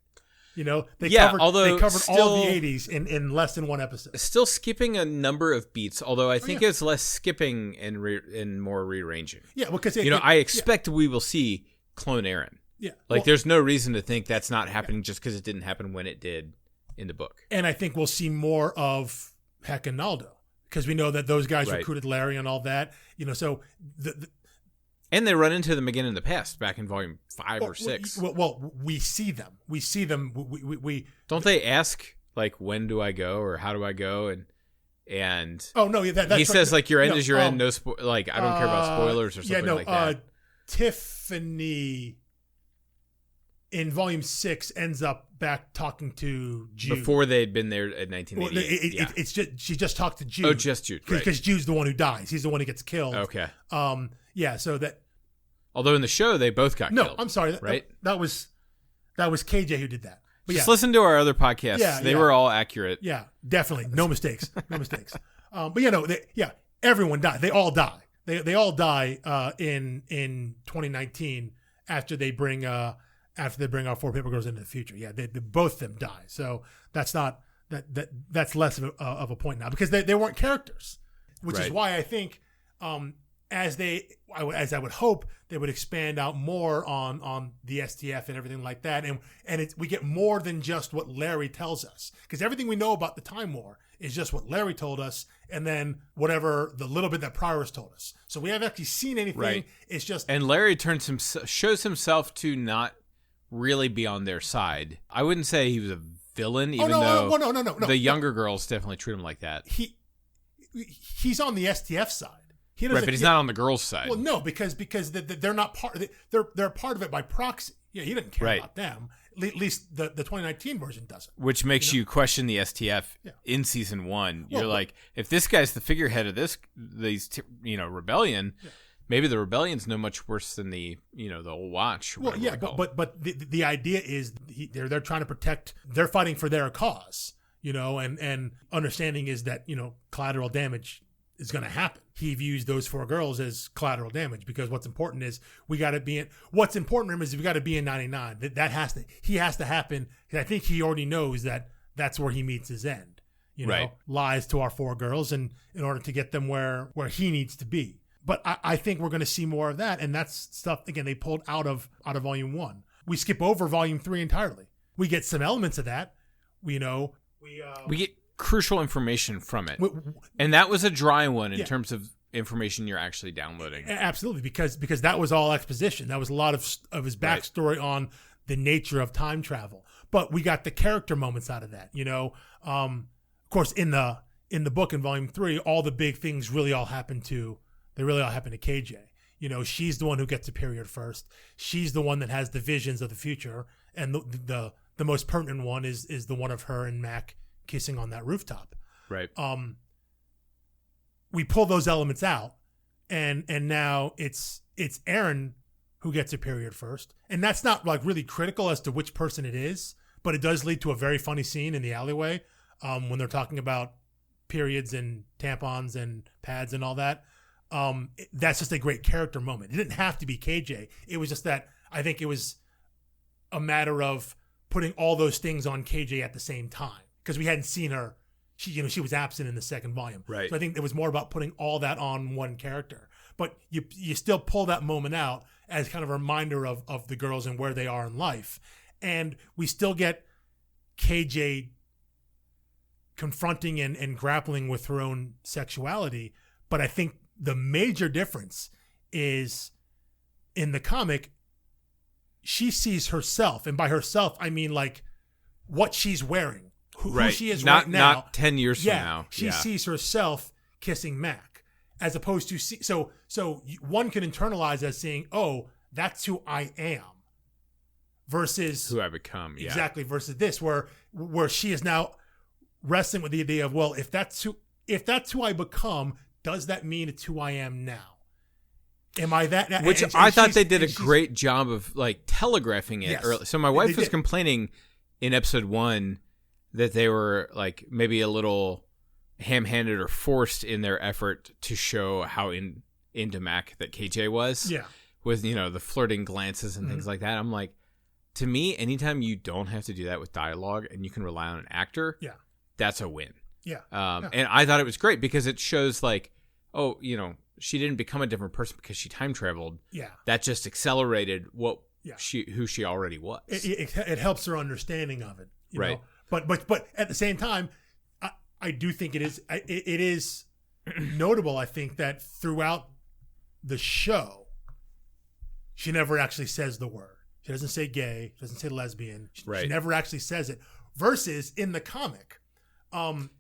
You know, they covered all the 80s in less than 1 episode. Still skipping a number of beats, although I think it's less skipping and more rearranging. Yeah, because I expect we will see clone Erin. Yeah, like there's no reason to think that's not happening just because it didn't happen when it did in the book. And I think we'll see more of Heck and Naldo because we know that those guys recruited Larry and all that. You know, so and they run into them again in the past, back in volume 5 or 6. Well, we see them. We see them. We don't they ask like, when do I go or how do I go? And oh no, that's he says like your end is your end. No, like I don't care about spoilers or something like that. Tiffany in volume 6 ends up back talking to Jude before they'd been there at 1988. It's just she just talked to Jude. Oh, just Jude, because Jude's the one who dies. He's the one who gets killed. Okay. Yeah. So that. Although in the show they both got killed. No, I'm sorry. Right. That was KJ who did that. But just listen to our other podcasts. Yeah, they were all accurate. Yeah, definitely. No mistakes. No mistakes. But everyone died. They all die. They all die in 2019 after they bring our 4 paper girls into the future. Yeah, they both of them die. So that's not that's less of a point now because they weren't characters, which is why I think as I would hope they would expand out more on the STF and everything like that, and we get more than just what Larry tells us because everything we know about the Time War is just what Larry told us, and then whatever the little bit that Pryor's told us. So we haven't actually seen anything. Right. It's just and Larry shows himself to not really be on their side. I wouldn't say he was a villain, even though no. The younger girls definitely treat him like that. He's on the STF side. Right, but he's not on the girls' side. Well, no, because they're not part. They're part of it by proxy. Yeah, he didn't care about them. At least the 2019 version doesn't. Which makes you question the STF in season 1. You're like, if this guy's the figurehead of these rebellion, maybe the rebellion's no much worse than the old Watch. Well, yeah, but the idea is they're trying to protect. They're fighting for their cause, and understanding is that collateral damage is going to happen. He views those 4 girls as collateral damage because what's important is what's important to him is we got to be in 99. He has to happen. I think he already knows that that's where he meets his end. Lies to our 4 girls and in order to get them where he needs to be. But I think we're going to see more of that, and that's stuff again they pulled out of volume 1. We skip over volume 3 entirely. We get some elements of that. We get crucial information from it, and that was a dry one in terms of information you're actually downloading. Absolutely, because that was all exposition. That was a lot of his backstory on the nature of time travel. But we got the character moments out of that. Of course, in the book in volume 3, all the big things really all happen to KJ. She's the one who gets a period first. She's the one that has the visions of the future, and the most pertinent one is the one of her and Mac kissing on that rooftop. Right. We pull those elements out, and now it's Erin who gets a period first, and that's not like really critical as to which person it is, but it does lead to a very funny scene in the alleyway when they're talking about periods and tampons and pads and all that. That's just a great character moment. It didn't have to be KJ. It was just that I think it was a matter of putting all those things on KJ at the same time. Because we hadn't seen her, she was absent in the second volume. Right. So I think it was more about putting all that on one character. But you still pull that moment out as kind of a reminder of the girls and where they are in life, and we still get KJ confronting and grappling with her own sexuality. But I think the major difference is in the comic, she sees herself, and by herself I mean like what she's wearing. who she is right now. Not 10 years from now. She sees herself kissing Mac, as opposed to so one can internalize as saying, "Oh, that's who I am," versus who I become. Yeah. Exactly. Versus this, where she is now wrestling with the idea of, well, if that's who I become, does that mean it's who I am now? Am I that now? Which I thought they did a great job of like telegraphing it early. So my wife was complaining in episode 1 that they were like maybe a little ham-handed or forced in their effort to show how into Mac that KJ was. Yeah. With, the flirting glances and things like that. I'm like, to me, anytime you don't have to do that with dialogue and you can rely on an actor, that's a win. Yeah. And I thought it was great because it shows like, she didn't become a different person because she time traveled. Yeah. That just accelerated who she already was. It helps her understanding of it. Right. Know? But at the same time, I do think it is notable, I think, that throughout the show, she never actually says the word. She doesn't say gay. She doesn't say lesbian. She never actually says it. Versus in the comic,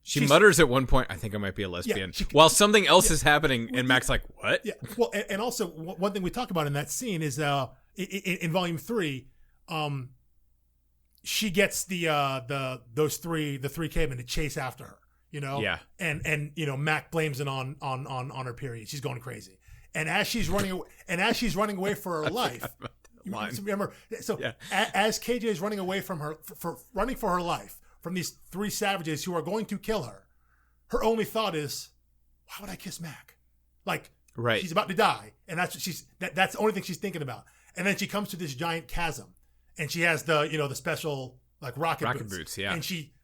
she mutters at one point, "I think I might be a lesbian," while something else is happening, and Mac's like, "What?" Yeah. Well, and also one thing we talk about in that scene is in volume 3, she gets the three cavemen to chase after her. Yeah. And Mac blames it on her period. She's going crazy. And as she's running away for her life, remember? So as KJ is running away from her, running for her life from these 3 savages who are going to kill her, her only thought is, "Why would I kiss Mac?" Like, she's about to die, and that's what that's the only thing she's thinking about. And then she comes to this giant chasm, and she has the special like rocket boots, and she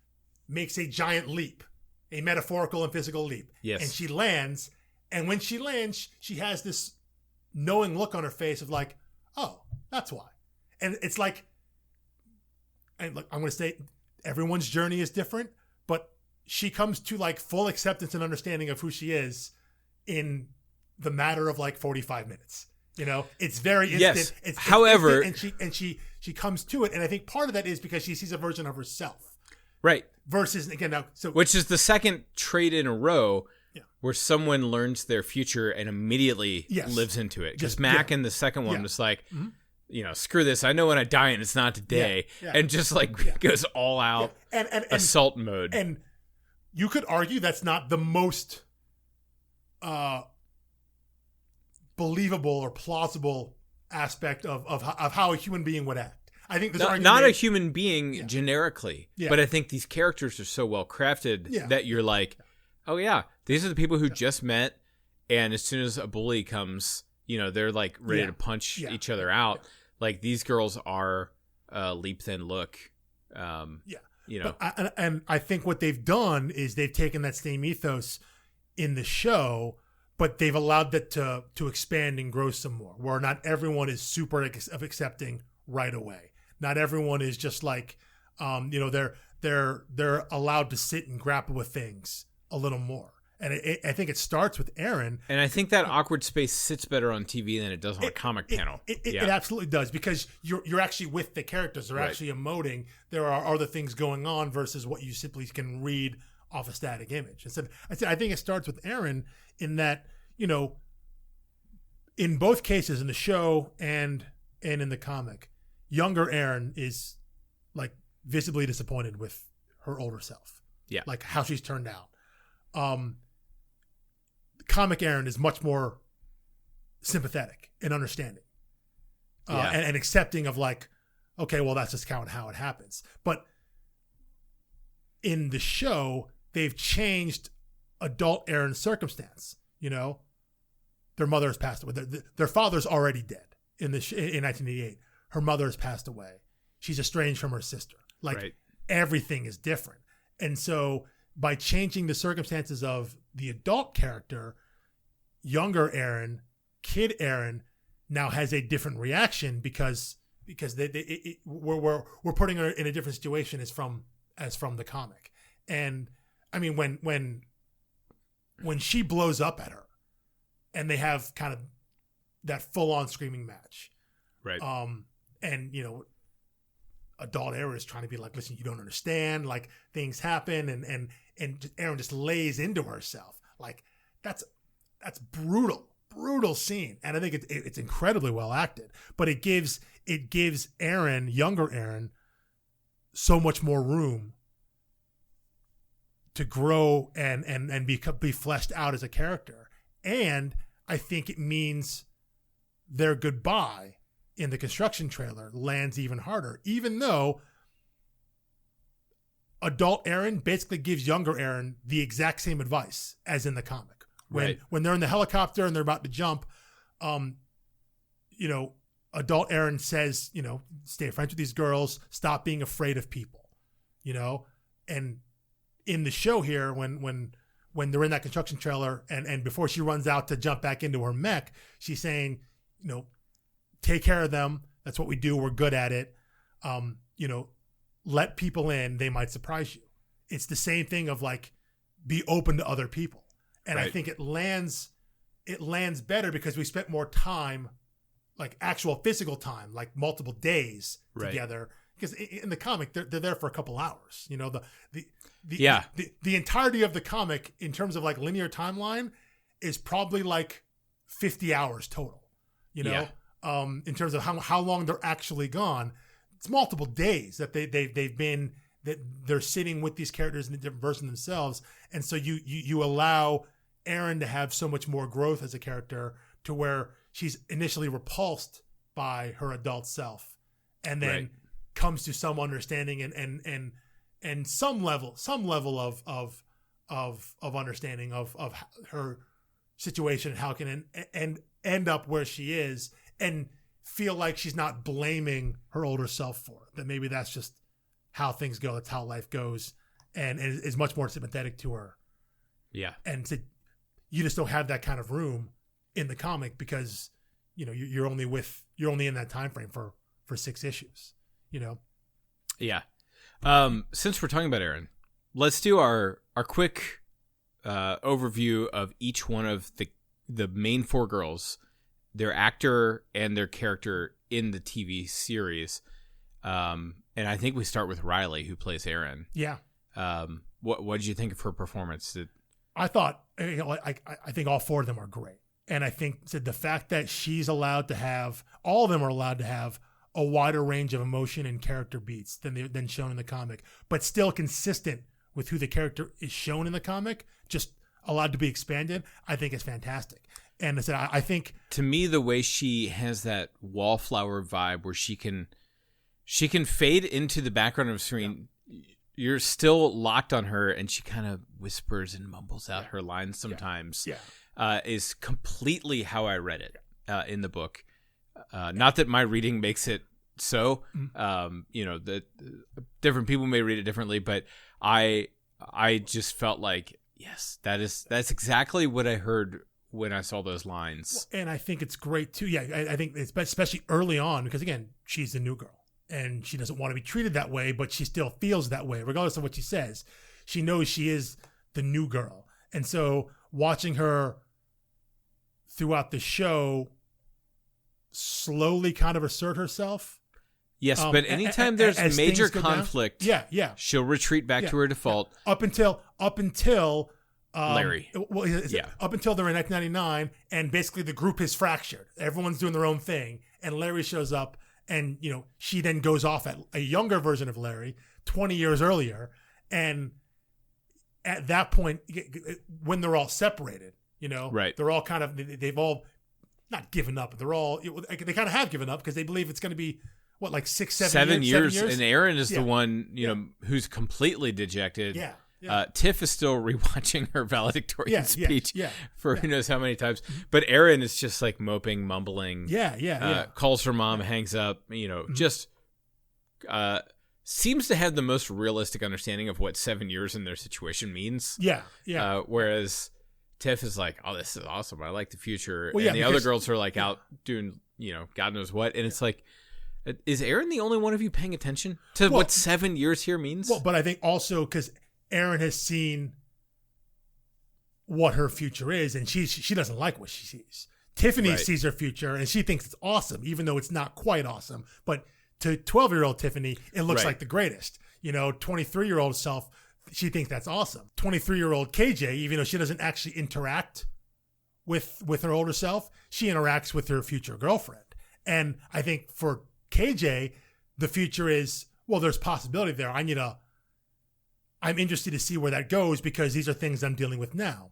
makes a giant leap, a metaphorical and physical leap. Yes, and she lands. And when she lands, she has this knowing look on her face of like, "Oh, that's why." And it's like, and look, I'm going to say everyone's journey is different, but she comes to like full acceptance and understanding of who she is in the matter of like 45 minutes. It's very instant. Yes. However, instant, and she comes to it. And I think part of that is because she sees a version of herself. Right. Versus, again, which is the second trait in a row where someone learns their future and immediately lives into it. Because Mac in the second one was like, screw this. I know when I die and it's not today. And just like goes all out and assault mode. And you could argue that's not the most believable or plausible aspect of how a human being would act. I think not a human being generically, but I think these characters are so well crafted that you're like, oh yeah, these are the people who just met, and as soon as a bully comes, they're like ready to punch each other out. Like these girls are leap then look. But I think what they've done is they've taken that same ethos in the show, but they've allowed that to expand and grow some more. Where not everyone is super accepting right away. Not everyone is just like, they're allowed to sit and grapple with things a little more. And I think it starts with Erin. And I think that awkward space sits better on TV than it does on a comic panel. It absolutely does, because you're actually with the characters. They're actually emoting. There are other things going on versus what you simply can read off a static image. I think it starts with Erin in that, in both cases, in the show and in the comic, younger Erin is like visibly disappointed with her older self. Yeah. Like how she's turned out. Comic Erin is much more sympathetic and understanding and accepting of like, okay, well, that's just how it happens. But in the show, they've changed adult Erin's circumstance. Their mother has passed away. Their father's already dead in 1988. Her mother has passed away. She's estranged from her sister. Like everything is different. And so by changing the circumstances of the adult character, younger Erin, kid Erin, now has a different reaction because we're putting her in a different situation as from the comic. And I mean, when she blows up at her, and they have kind of that full on screaming match, right? And adult Erin is trying to be like, listen, you don't understand, like things happen, and Erin just lays into herself. Like that's brutal scene, and I think it's incredibly well acted. But it gives Erin, younger Erin, so much more room to grow and be fleshed out as a character. And I think it means their goodbye in the construction trailer lands even harder, even though adult Erin basically gives younger Erin the exact same advice as in the comic. When they're in the helicopter and they're about to jump, adult Erin says, stay friends with these girls, stop being afraid of people, and in the show here, when they're in that construction trailer and before she runs out to jump back into her mech, she's saying, take care of them. That's what we do. We're good at it. Let people in. They might surprise you. It's the same thing of like, be open to other people. And I think it lands better because we spent more time, like actual physical time, like multiple days together. Because in the comic, they're there for a couple hours. The entirety of the comic in terms of like linear timeline is probably like 50 hours total. In terms of how long they're actually gone, it's multiple days that they're sitting with these characters in a different version themselves, and so you allow Erin to have so much more growth as a character to where she's initially repulsed by her adult self, and then comes to some understanding and some level of understanding of her situation and how it can end up where she is, and feel like she's not blaming her older self for it. That maybe that's just how things go. That's how life goes, and is much more sympathetic to her. Yeah, and you just don't have that kind of room in the comic because you're only in that time frame for 6 issues. Yeah. Since we're talking about Erin, let's do our quick overview of each one of the main 4 girls, their actor and their character in the TV series. And I think we start with Riley, who plays Erin. Yeah. What did you think of her performance? I thought, I think all 4 of them are great. And I think the fact that all of them are allowed to have a wider range of emotion and character beats than shown in the comic, but still consistent with who the character is shown in the comic, just allowed to be expanded, I think is fantastic. And I think, to me, the way she has that wallflower vibe where she can fade into the background of the screen. Yeah. You're still locked on her, and she kind of whispers and mumbles out her lines sometimes. Yeah. Is completely how I read it in the book. Not that my reading makes it so. The different people may read it differently, but I just felt like, yes, that's exactly what I heard when I saw those lines. And I think it's great too. Yeah, I think it's especially early on because again, she's the new girl. And she doesn't want to be treated that way, but she still feels that way, regardless of what she says. She knows she is the new girl. And so watching her throughout the show slowly kind of assert herself. Yes, but anytime there's major conflict, she'll retreat back to her default. Yeah. Up until Larry. Up until they're in 1999, and basically the group is fractured. Everyone's doing their own thing, and Larry shows up. And, she then goes off at a younger version of Larry 20 years earlier. And at that point, when they're all separated, they're all kind of, they've all not given up. They kind of have given up because they believe it's going to be, what, like 7 years? And Erin is the one, who's completely dejected. Yeah. Tiff is still rewatching her valedictorian speech for who knows how many times. But Erin is just like moping, mumbling. Calls her mom, hangs up, just seems to have the most realistic understanding of what 7 years in their situation means. Whereas Tiff is like, oh, this is awesome. I like the future. And the other girls are like out doing, God knows what. And it's like, is Erin the only one of you paying attention to what 7 years here means? Well, but I think also because Erin has seen what her future is, and she doesn't like what she sees. Tiffany sees her future, and she thinks it's awesome, even though it's not quite awesome. But to 12-year-old Tiffany, it looks Right. like the greatest. 23-year-old self, she thinks that's awesome. 23-year-old KJ, even though she doesn't actually interact with her older self, she interacts with her future girlfriend. And I think for KJ, the future is, well, there's possibility there. I'm interested to see where that goes because these are things I'm dealing with now.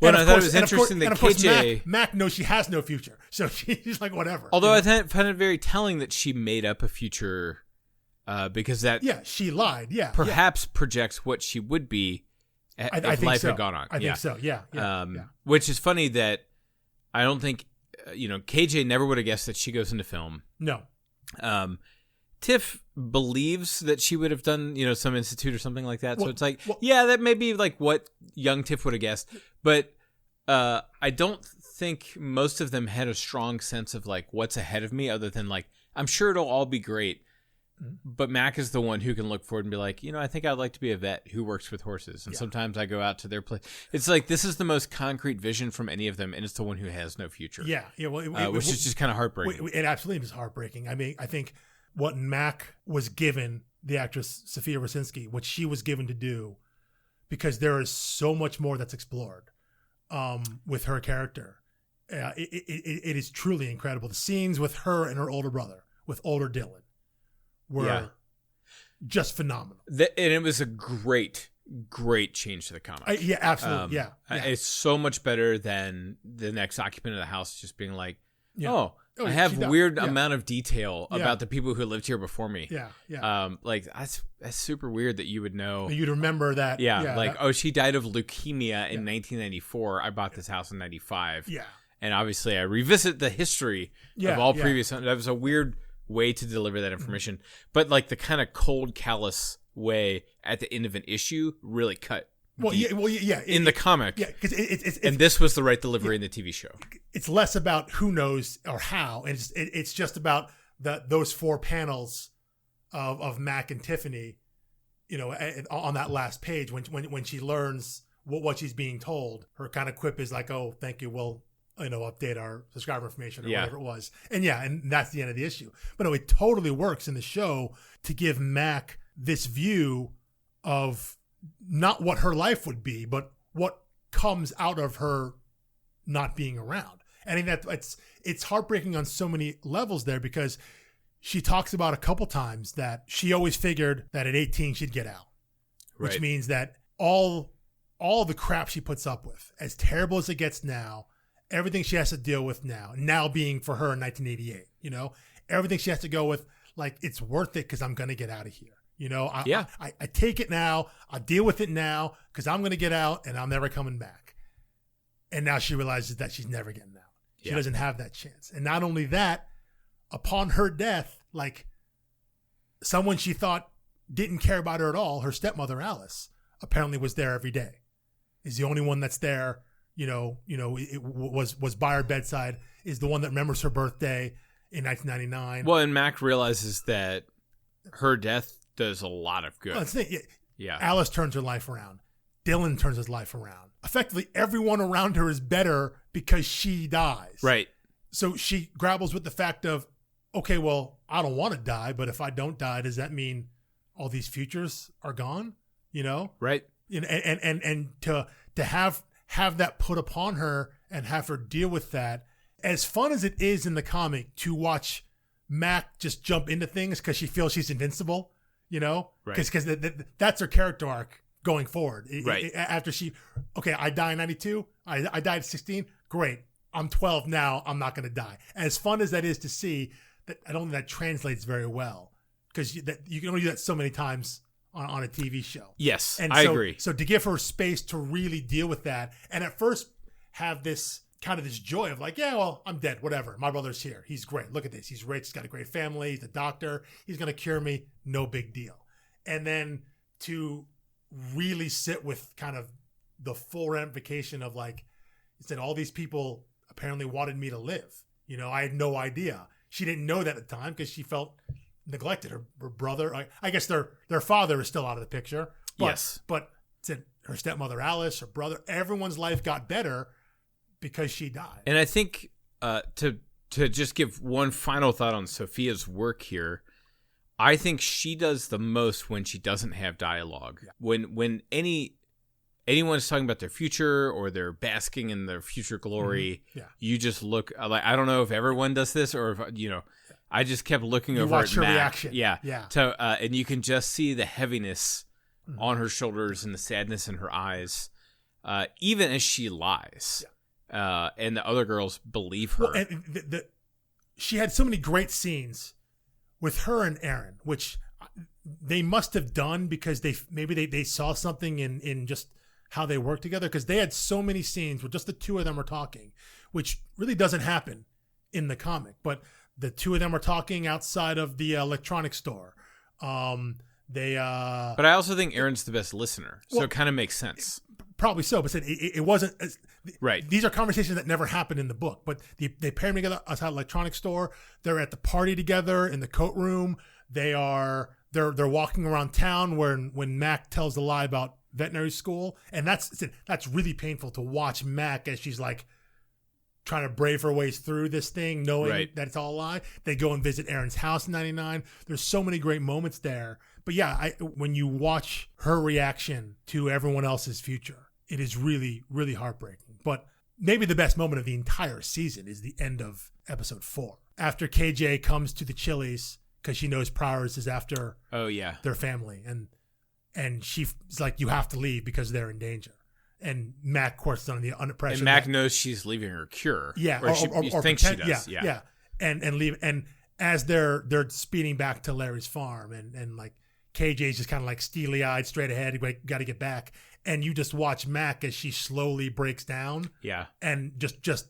Well, And I of thought course- it was and of course- interesting that and of course KJ... Mac knows she has no future. So she's like, whatever. Although I find it very telling that she made up a future because that Yeah, she lied. Yeah. perhaps projects what she would be I if think life so. had gone on. I think so. Yeah. Yeah. Which is funny that I don't think, KJ never would have guessed that she goes into film. No. Tiff believes that she would have done, some institute or something like that. So Well- it's like, well- yeah, that may be like what young Tiff would have guessed. But I don't think most of them had a strong sense of like what's ahead of me other than like, I'm sure it'll all be great. But Mac is the one who can look forward and be like, I think I'd like to be a vet who works with horses. And sometimes I go out to their place. It's like, this is the most concrete vision from any of them. And it's the one who has no future. Yeah. Yeah. Well, which is just kind of heartbreaking. It absolutely is heartbreaking. I mean, I think what Mac was given, the actress Sofia Rosinsky, what she was given to do, because there is so much more that's explored with her character. It is truly incredible. The scenes with her and her older brother, with older Dylan, were just phenomenal. And it was a great change to the comic. Yeah, absolutely. Yeah. It's so much better than the next occupant of the house just being like, I she have died. weird Yeah. amount of detail Yeah. about the people who lived here before me. Yeah. Yeah. Like that's super weird that you would know. You'd remember that. She died of leukemia in 1994. I bought this house in 95. Yeah. And obviously I revisit the history of all previous. That was a weird way to deliver that information. But like the kind of cold, callous way at the end of an issue really cut. In the comic. Yeah, because it's and this was the right delivery in the TV show. It's less about who knows or how. It's just about those 4 panels of Mac and Tiffany, on that last page when she learns what she's being told. Her kind of quip is like, "Oh, thank you. We'll update our subscriber information or whatever it was." And that's the end of the issue. But no, it totally works in the show to give Mac this view of not what her life would be, but what comes out of her not being around. And I think that it's heartbreaking on so many levels there, because she talks about a couple times that she always figured that at 18 she'd get out, which means that all the crap she puts up with, as terrible as it gets now, everything she has to deal with now being for her in 1988, everything she has to go with, like, it's worth it because I'm going to get out of here. I take it now. I deal with it now because I'm going to get out and I'm never coming back. And now she realizes that she's never getting out. She doesn't have that chance. And not only that, upon her death, like, someone she thought didn't care about her at all, her stepmother, Alice, apparently was there every day. Is the only one that's there, it was by her bedside, is the one that remembers her birthday in 1999. Well, and Mac realizes that her death does a lot of good. Alice turns her life around. Dylan turns his life around. Effectively, everyone around her is better because she dies. Right. So she grapples with the fact of, okay, well, I don't want to die, but if I don't die, does that mean all these futures are gone? Right. And to have that put upon her and have her deal with that, as fun as it is in the comic to watch Mac just jump into things because she feels she's invincible, because that's her character arc going forward. Right. After I die in 92, I died at 16, great. I'm 12 now, I'm not going to die. As fun as that is to see, that I don't think that translates very well, because you can only do that so many times on a TV show. Yes, and I agree. So to give her space to really deal with that, and at first have this kind of this joy of like, yeah, well, I'm dead, whatever. My brother's here. He's great. Look at this. He's rich. He's got a great family. He's a doctor. He's going to cure me. No big deal. And then to really sit with kind of the full ramification of, like, he said, all these people apparently wanted me to live. I had no idea. She didn't know that at the time because she felt neglected. Her brother, I guess their father is still out of the picture. But, yes. But said her stepmother, Alice, her brother, everyone's life got better because she died. And I think to just give one final thought on Sofia's work here, I think she does the most when she doesn't have dialogue. Yeah. When anyone is talking about their future or they're basking in their future glory, you just look like, I don't know if everyone does this or if, I just kept looking over at her Mac. Reaction. Yeah. And you can just see the heaviness on her shoulders and the sadness in her eyes, even as she lies. Yeah. And the other girls believe her. Well, and she had so many great scenes with her and Erin, which they must have done because they saw something in just how they work together, because they had so many scenes where just the two of them are talking, which really doesn't happen in the comic. But the two of them are talking outside of the electronics store. But I also think Erin's the best listener, so it kind of makes sense. Probably so, but it wasn't right. These are conversations that never happened in the book, but they pair them together outside the electronics store. They're at the party together in the coat room. They're walking around town when Mac tells the lie about veterinary school, and that's really painful to watch Mac as she's like trying to brave her ways through this thing, knowing that it's all a lie. They go and visit Erin's house in 99. There's so many great moments there. But yeah, when you watch her reaction to everyone else's future, it is really, really heartbreaking. But maybe the best moment of the entire season is the end of episode 4. After KJ comes to the Chili's because she knows Prowers is after their family. And she's like, you have to leave because they're in danger. And Mac, of course, is under pressure. And Mac knows she's leaving her cure. Yeah. Or she thinks she does. Yeah. And leave. And as they're speeding back to Larry's farm and like KJ's just kind of like steely eyed straight ahead. Got to get back. And you just watch Mac as she slowly breaks down. Yeah. And just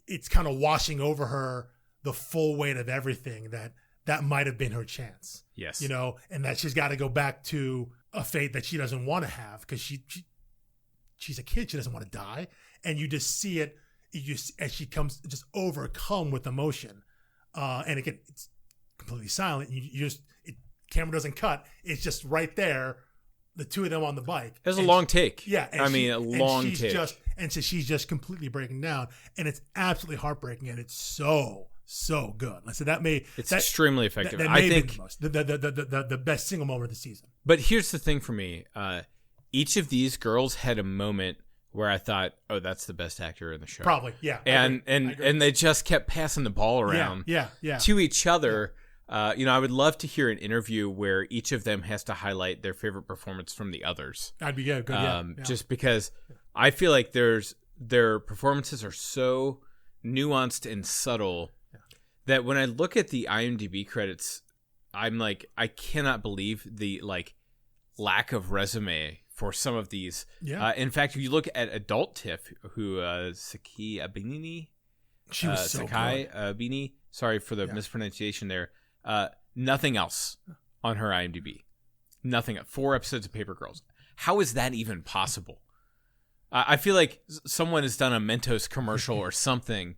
it's kind of washing over her the full weight of everything that might have been her chance. Yes. And that she's got to go back to a fate that she doesn't want to have because she's a kid. She doesn't want to die. And you just see it as she comes just overcome with emotion. And again, it's completely silent. Camera doesn't cut. It's just right there. The two of them on the bike. It was a long take. Yeah. A long take. So she's just completely breaking down. And it's absolutely heartbreaking. And it's so good. I said it's extremely effective. I think the best single moment of the season. But here's the thing for me. Each of these girls had a moment where I thought, oh, that's the best actor in the show. Probably, yeah. And they just kept passing the ball around to each other. Yeah. I would love to hear an interview where each of them has to highlight their favorite performance from the others. That'd be good. Yeah. Just because I feel like their performances are so nuanced and subtle that when I look at the IMDb credits, I'm like, I cannot believe the lack of resume for some of these. Yeah. In fact, if you look at adult Tiff, who Sakai Abini, she was so Sakai Abini. Sorry for the mispronunciation there. Nothing else on her IMDb. Nothing. 4 episodes of Paper Girls. How is that even possible? I feel like someone has done a Mentos commercial or something.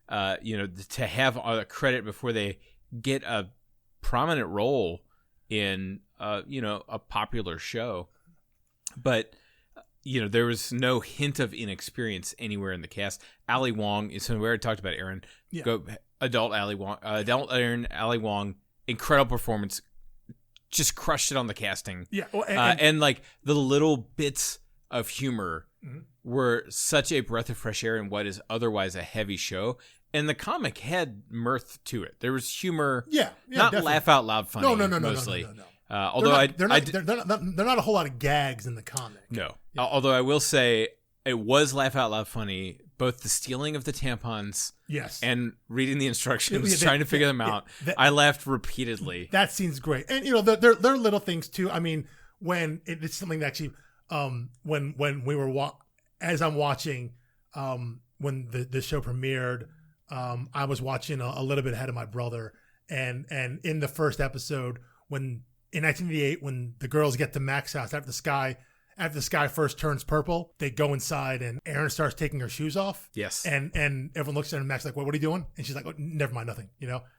To have a credit before they get a prominent role in a popular show. But there was no hint of inexperience anywhere in the cast. Ali Wong is somewhere. I talked about Erin. Yeah. Go adult Erin, Ali Wong, incredible performance. Just crushed it on the casting. Yeah, well, and like the little bits of humor were such a breath of fresh air in what is otherwise a heavy show. And the comic had mirth to it. There was humor. Yeah, not definitely. Laugh out loud funny. No. Mostly. No. Although they're not a whole lot of gags in the comic. No. Yeah. Although I will say it was laugh out loud funny. Both the stealing of the tampons, and reading the instructions, trying to figure them out. I laughed repeatedly. That scene's great, and there are little things too. I mean, when it's something that actually, when we were as I'm watching, when the show premiered, I was watching a little bit ahead of my brother, and in the first episode in 1988, when the girls get to Mac's house after the sky first turns purple, they go inside and Erin starts taking her shoes off. Yes. And everyone looks at her and Mac's like, what are you doing? And she's like, oh, never mind, nothing,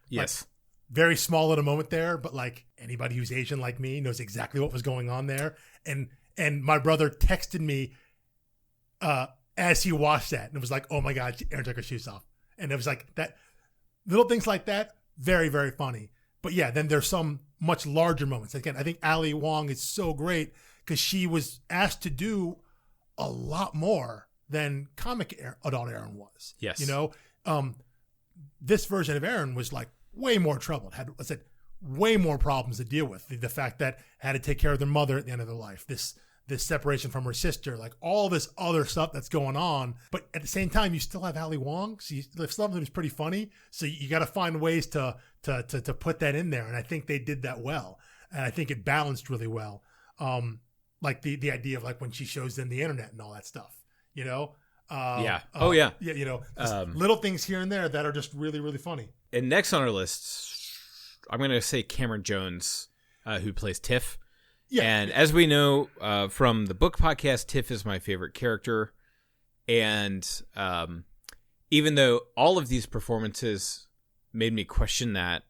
Yes. Like, very small little moment there, but like anybody who's Asian like me knows exactly what was going on there. And my brother texted me as he watched that, and it was like, oh my God, Erin took her shoes off. And it was like that, little things like that, very, very funny. But yeah, then there's some much larger moments. Again, I think Ali Wong is so great because she was asked to do a lot more than comic adult Erin was. Yes. You know, this version of Erin was like way more troubled, had, I said, way more problems to deal with. The fact that had to take care of their mother at the end of their life, this separation from her sister, like all this other stuff that's going on. But at the same time, you still have Ali Wong. So some of them is pretty funny. So you got to find ways to put that in there. And I think they did that well. And I think it balanced really well. Like the idea of like when she shows them the internet and all that stuff, you know? Yeah, you know, little things here and there that are just really, really funny. And next on our list, I'm going to say Camryn Jones, who plays Tiff. Yeah. And as we know from the book podcast, Tiff is my favorite character. And even though all of these performances made me question that,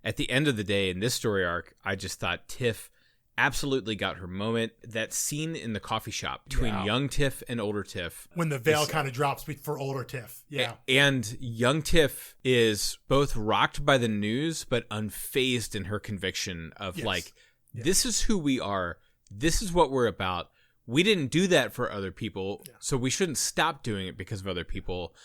at the end of the day in this story arc, I just thought Tiff absolutely got her moment. That scene in the coffee shop between young Tiff and older Tiff. When the veil kind of drops for older Tiff. Yeah. And young Tiff is both rocked by the news, but unfazed in her conviction of this is who we are. This is what we're about. We didn't do that for other people, so we shouldn't stop doing it because of other people.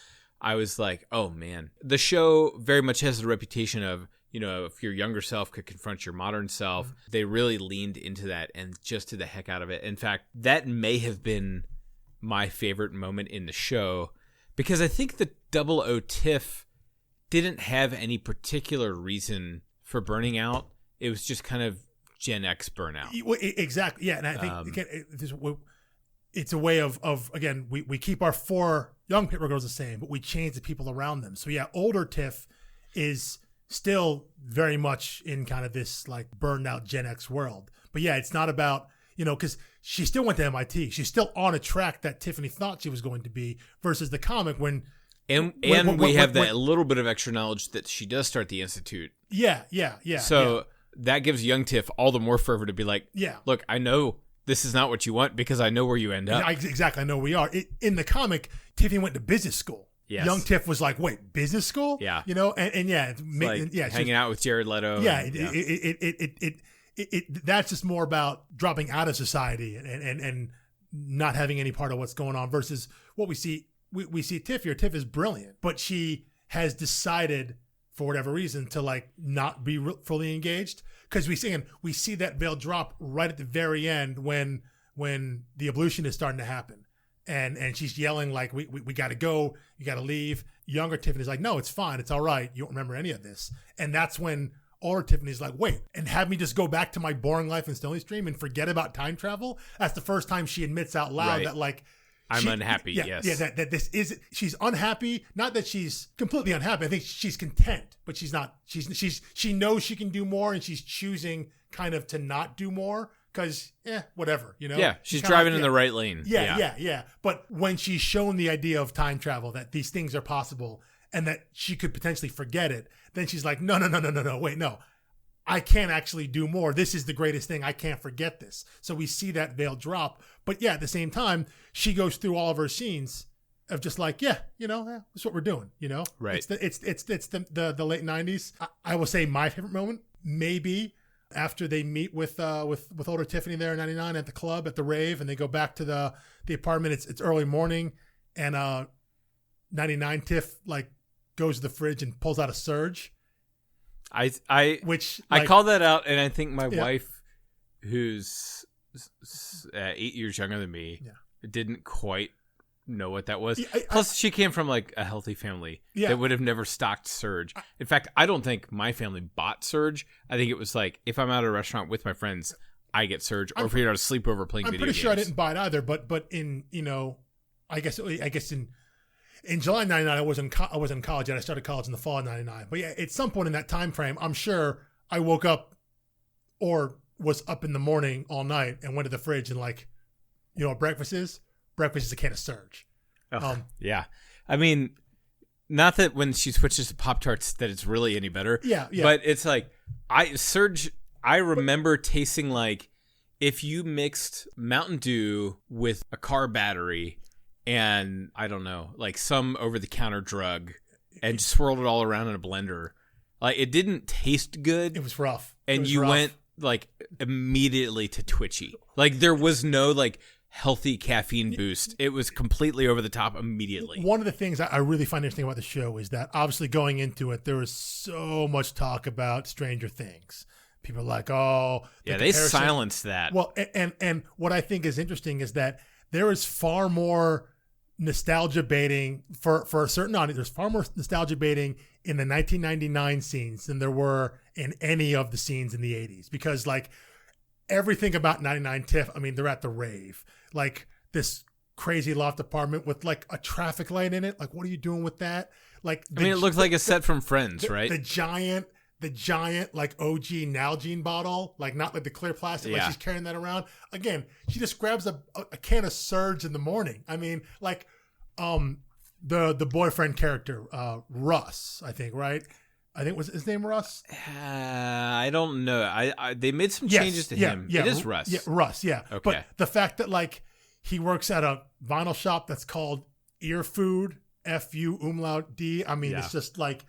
I was like, oh man. The show very much has the reputation of, you know, if your younger self could confront your modern self. Mm-hmm. They really leaned into that and just did the heck out of it. In fact, that may have been my favorite moment in the show because I think the 00 Tiff didn't have any particular reason for burning out. It was just kind of Gen X burnout. Exactly. Yeah. And I think, again, it's a way of again, we keep our 4 young paper girls the same, but we change the people around them. So yeah, older Tiff is still very much in kind of this like burned out Gen X world. But yeah, it's not about, you know, because she still went to MIT. She's still on a track that Tiffany thought she was going to be versus the comic when... And we have that little bit of extra knowledge that she does start the Institute. Yeah. So that gives young Tiff all the more fervor to be like, look, I know this is not what you want because I know where you end up. Exactly. I know we are. In the comic, Tiffany went to business school. Yes. Young Tiff was like, wait, business school? Yeah. You know, and hanging out with Jared Leto. Yeah. That's just more about dropping out of society and not having any part of what's going on versus what we see. We see Tiff here. Tiff is brilliant, but she has decided for whatever reason to like not be fully engaged. Because we see that veil drop right at the very end when the ablution is starting to happen. And she's yelling like, we got to go, you got to leave. Younger Tiffany's like, no, it's fine. It's all right. You don't remember any of this. And that's when older Tiffany's like, wait, and have me just go back to my boring life in Stony Stream and forget about time travel? That's the first time she admits out loud that like, I'm unhappy. Yes. Yeah. That this is, she's unhappy. Not that she's completely unhappy. I think she's content, but she's not, she knows she can do more and she's choosing kind of to not do more. Because, whatever, you know? Yeah, she's driving in the right lane. Yeah. But when she's shown the idea of time travel, that these things are possible and that she could potentially forget it, then she's like, no, wait, no. I can't actually do more. This is the greatest thing. I can't forget this. So we see that veil drop. But yeah, at the same time, she goes through all of her scenes of just like, that's what we're doing, you know? Right. It's the late 90s. I will say my favorite moment, maybe after they meet with older Tiffany there in 99 at the club, at the rave, and they go back to the apartment. It's early morning, and 99 Tiff like goes to the fridge and pulls out a Surge. I call that out, and I think my wife, who's 8 years younger than me, didn't quite know what that was. Plus, she came from like a healthy family that would have never stocked Surge. In fact, I don't think my family bought Surge. I think it was like, if I'm at a restaurant with my friends, I get Surge, or if we're at a sleepover playing video games. I'm pretty sure I didn't buy it either, but in, you know, I guess in July 99, I was in college, and I started college in the fall of 99. But yeah, at some point in that time frame, I'm sure I woke up or was up in the morning all night and went to the fridge and like, you know what breakfast is? Breakfast is a can of Surge. Yeah. I mean, not that when she switches to Pop-Tarts that it's really any better. Yeah. But it's like, I remember tasting like if you mixed Mountain Dew with a car battery and, I don't know, like some over-the-counter drug and swirled it all around in a blender. Like, it didn't taste good. It was rough. and you rough. went like immediately to twitchy. Like there was no like healthy caffeine boost. It was completely over the top immediately. One of the things I really find interesting about the show is that obviously going into it, there was so much talk about Stranger Things. People are like, oh, they silenced that. Well, and what I think is interesting is that there is far more nostalgia baiting for a certain audience. There's far more nostalgia baiting in the 1999 scenes than there were in any of the scenes in the 80s, because like everything about 99 Tiff, I mean, they're at the rave, like this crazy loft apartment with like a traffic light in it. Like, what are you doing with that? Like, it looks like a set from Friends, right? The giant like OG Nalgene bottle, like not like the clear plastic, like she's carrying that around. Again, she just grabs a can of Surge in the morning. I mean, like the boyfriend character, Russ, I think, right? I think was his name Russ. I don't know. I they made some changes to him. Yeah, it is Russ. Yeah, Russ. Yeah. Okay. But the fact that like he works at a vinyl shop that's called Ear Food, FU umlaut D. I mean, it's just like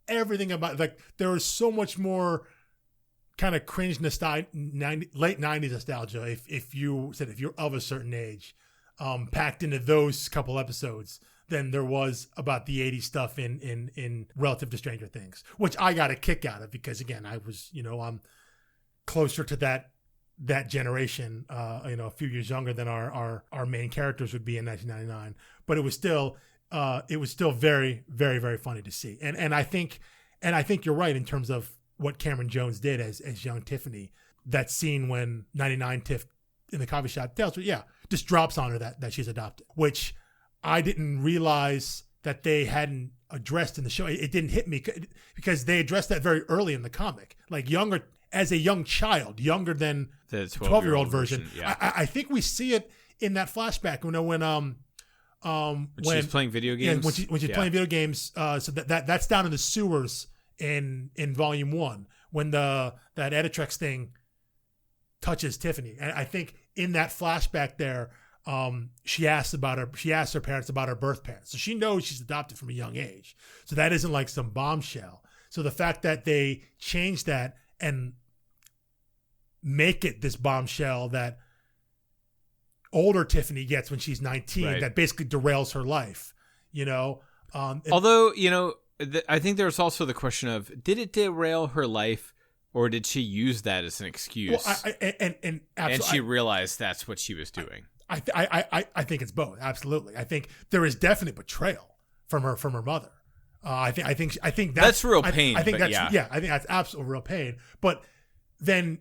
everything about, like, there was so much more kind of cringe nostalgia, late 90s nostalgia, if you're of a certain age, packed into those couple episodes than there was about the 80s stuff in relative to Stranger Things, which I got a kick out of because, again, I was, I'm closer to that generation, a few years younger than our main characters would be in 1999, but it was still very, very, very funny to see. And I think you're right in terms of what Camryn Jones did as young Tiffany. That scene when 99 Tiff in the coffee shop tells her, just drops on her that she's adopted, which I didn't realize that they hadn't addressed in the show. It didn't hit me because they addressed that very early in the comic, like younger, as a young child, younger than the 12-year-old version. Yeah. I think we see it in that flashback, when she's playing video games. When she's playing video games. So that's down in the sewers in Volume 1 when that Editrex thing touches Tiffany. And I think in that flashback there, she asks her parents about her birth parents. So she knows she's adopted from a young age. So that isn't like some bombshell. So the fact that they change that and make it this bombshell that older Tiffany gets when she's 19, right, that basically derails her life, although, I think there's also the question of, did it derail her life or did she use that as an excuse? Well, and she realized that's what she was doing. I think it's both. Absolutely. I think there is definite betrayal from her mother. I think that's real pain. I think that's absolute real pain. But then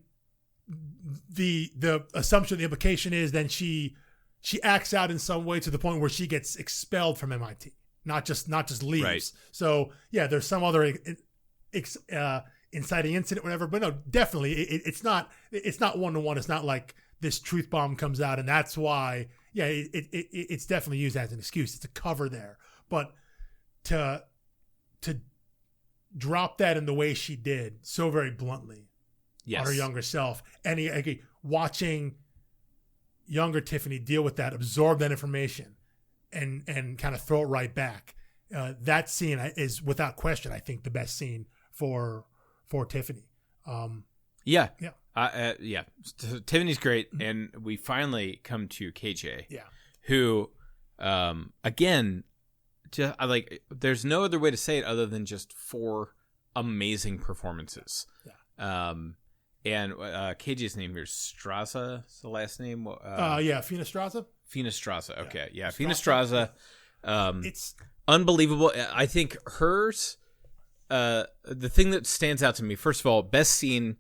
the assumption, the implication is then she acts out in some way to the point where she gets expelled from MIT, not just leaves. Right. So there's some other inciting incident, whatever. But no, definitely it's not one-to-one. It's not like this truth bomb comes out and that's why. It's definitely used as an excuse. It's a cover there, but to drop that in the way she did so very bluntly. Yes. On her younger self, and watching younger Tiffany deal with that, absorb that information, and kind of throw it right back. That scene is without question, I think, the best scene for Tiffany. Tiffany's great, and we finally come to KJ. Yeah, who, again, just there's no other way to say it other than just 4 amazing performances. Yeah. And KJ's name here is Strazza. Is the last name? Fina Strazza. Fina Strazza. Okay, yeah, Fina Strazza. It's unbelievable. I think hers. The thing that stands out to me, first of all, best scene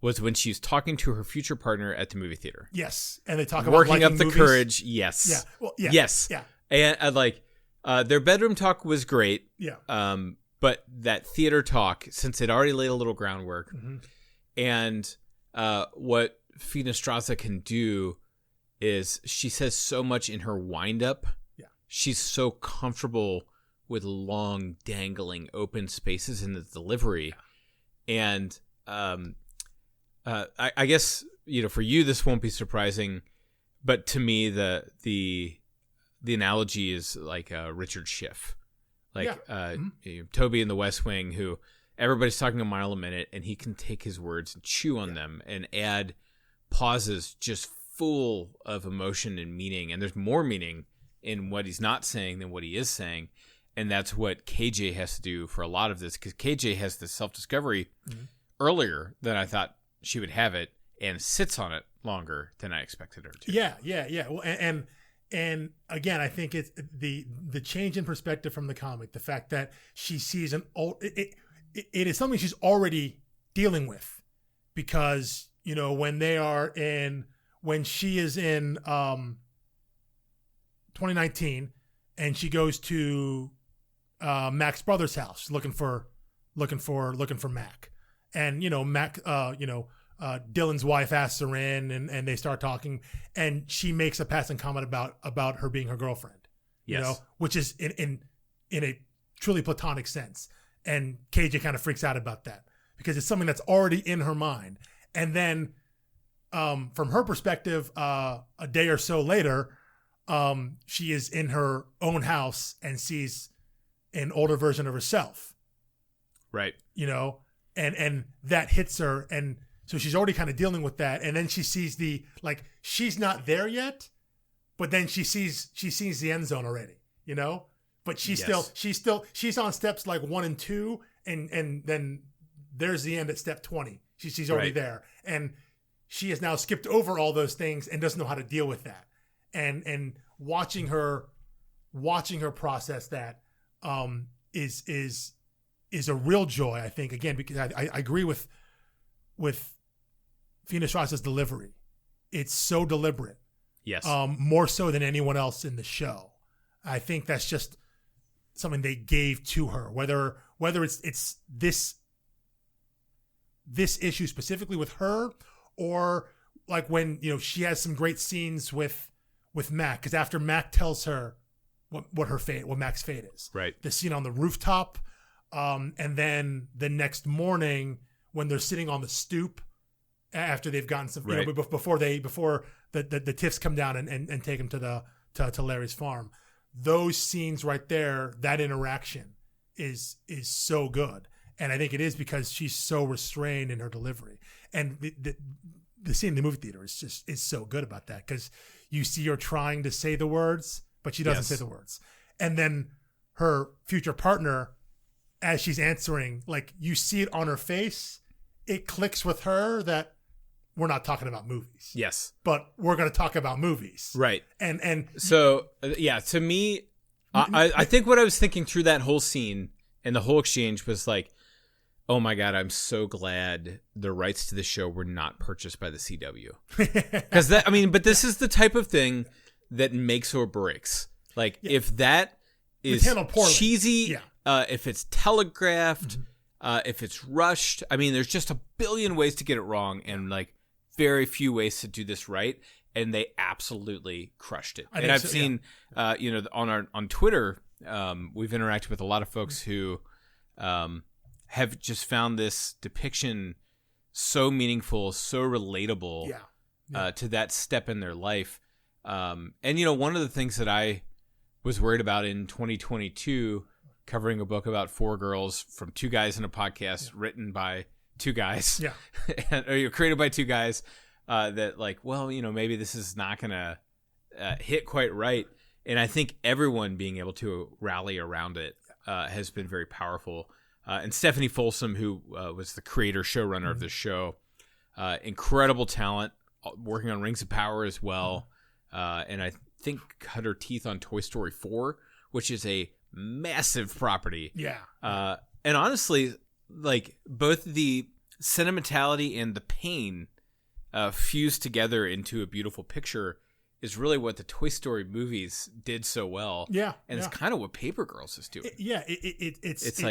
was when she's talking to her future partner at the movie theater. Yes, and they talk about working up the movies. courage. Yes. Yeah. Well, yeah. Yes. Yeah. And their bedroom talk was great. Yeah. But that theater talk, since it already laid a little groundwork. Mm-hmm. And what Fina Strazza can do is she says so much in her wind-up. Yeah. She's so comfortable with long, dangling, open spaces in the delivery. Yeah. And I guess, for you, this won't be surprising. But to me, the analogy is like Richard Schiff. Toby in the West Wing, who everybody's talking a mile a minute, and he can take his words and chew on them and add pauses just full of emotion and meaning. And there's more meaning in what he's not saying than what he is saying. And that's what KJ has to do for a lot of this, because KJ has this self-discovery earlier than I thought she would have it, and sits on it longer than I expected her to. Yeah. Well, and again, I think it's the change in perspective from the comic, the fact that she sees it is something she's already dealing with, because, you know, when she is in 2019 and she goes to Mac's brother's house looking for Mac, and, you know, Mac, Dylan's wife asks her in, and they start talking, and she makes a passing comment about her being her girlfriend, you know, which is in a truly platonic sense. And KJ kind of freaks out about that because it's something that's already in her mind. And then from her perspective, a day or so later, she is in her own house and sees an older version of herself. Right. You know, and that hits her. And so she's already kind of dealing with that. And then she sees she's not there yet, but then she sees the end zone already, you know, but she's on steps like 1 and 2. And then there's the end at step 20. She's already there. And she has now skipped over all those things and doesn't know how to deal with that. And watching her process that is a real joy, I think, again, because I agree with Fina Strazza's delivery. It's so deliberate. Yes. More so than anyone else in the show. I think that's just something they gave to her. Whether it's this issue specifically with her, or like when, you know, she has some great scenes with Mac, because after Mac tells her what Mac's fate is. Right. The scene on the rooftop, and then the next morning when they're sitting on the stoop after they've gotten some, you know, before the Tiffs come down and take him to Larry's farm. Those scenes right there, that interaction is so good. And I think it is because she's so restrained in her delivery. And the scene in the movie theater is so good about that, because you see her trying to say the words, but she doesn't say the words. And then her future partner, as she's answering, like, you see it on her face, it clicks with her that we're not talking about movies. Yes. But we're going to talk about movies. Right. And so, to me, I think what I was thinking through that whole scene and the whole exchange was like, oh my God, I'm so glad the rights to the show were not purchased by the CW. Because but this is the type of thing that makes or breaks. Like, if that is cheesy, if it's telegraphed, if it's rushed, there's just a billion ways to get it wrong, and like very few ways to do this right. And they absolutely crushed it. And I've seen, on Twitter, we've interacted with a lot of folks who have just found this depiction so meaningful, so relatable to that step in their life. And, you know, one of the things that I was worried about in 2022, covering a book about 4 girls from 2 guys in a podcast written by 2 guys, or created by 2 guys, that like, well, you know, maybe this is not going to hit quite right. And I think everyone being able to rally around it has been very powerful. And Stephanie Folsom, who was the creator, showrunner of this show, incredible talent, working on Rings of Power as well. And I think cut her teeth on Toy Story 4, which is a massive property. Yeah. And honestly, like, both the sentimentality and the pain fused together into a beautiful picture is really what the Toy Story movies did so well. Yeah. And it's kind of what Paper Girls is doing. It's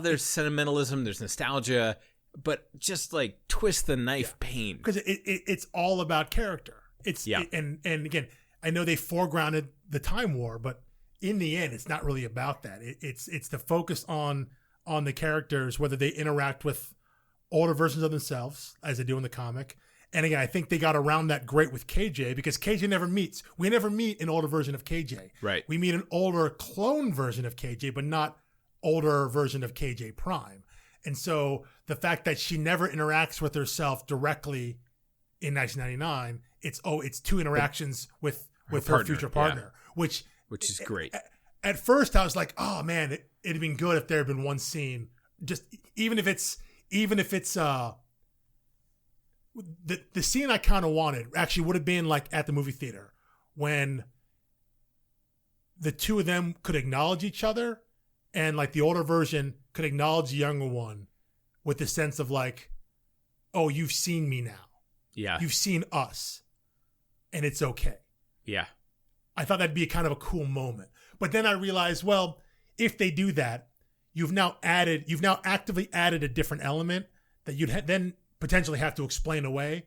there's sentimentalism, there's nostalgia, but just like twist the knife pain. Because it's all about character. And again, I know they foregrounded the Time War, but in the end, it's not really about that. It's the focus on the characters, whether they interact with older versions of themselves, as they do in the comic. And again, I think they got around that great with KJ, because KJ never meets. We never meet an older version of KJ. Right. We meet an older clone version of KJ, but not older version of KJ Prime. And so the fact that she never interacts with herself directly in 1999, it's two interactions with her future partner, which is great. At first I was like, oh man, it'd been good if there had been one scene, just even if it's the scene I kind of wanted actually would have been like at the movie theater when the two of them could acknowledge each other, and like the older version could acknowledge the younger one with the sense of like, oh, you've seen me now. Yeah. You've seen us. And it's okay. Yeah. I thought that'd be kind of a cool moment. But then I realized, well, if they do that, you've now actively added a different element that you'd then potentially have to explain away.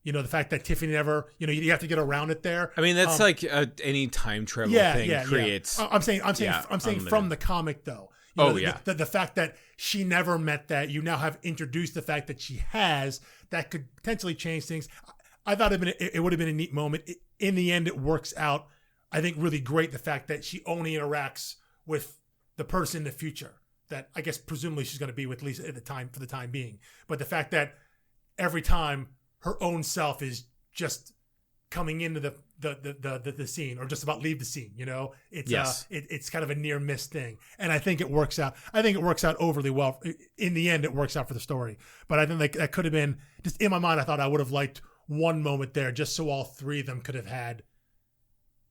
You know, the fact that Tiffany never, you have to get around it there. I mean, that's like any time travel thing creates. Yeah. I'm saying from the comic though. The fact that she never met that, you now have introduced the fact that she has, that could potentially change things. I thought it would have been a neat moment. In the end, it works out, I think, really great. The fact that she only interacts with the person in the future that I guess presumably she's going to be with, at least at the time, for the time being. But the fact that every time her own self is just coming into the scene or just about leave the scene, it's kind of a near miss thing. And I think it works out. I think it works out overly well. In the end, it works out for the story. But I think that could have been, just in my mind, I thought I would have liked one moment there just so all three of them could have had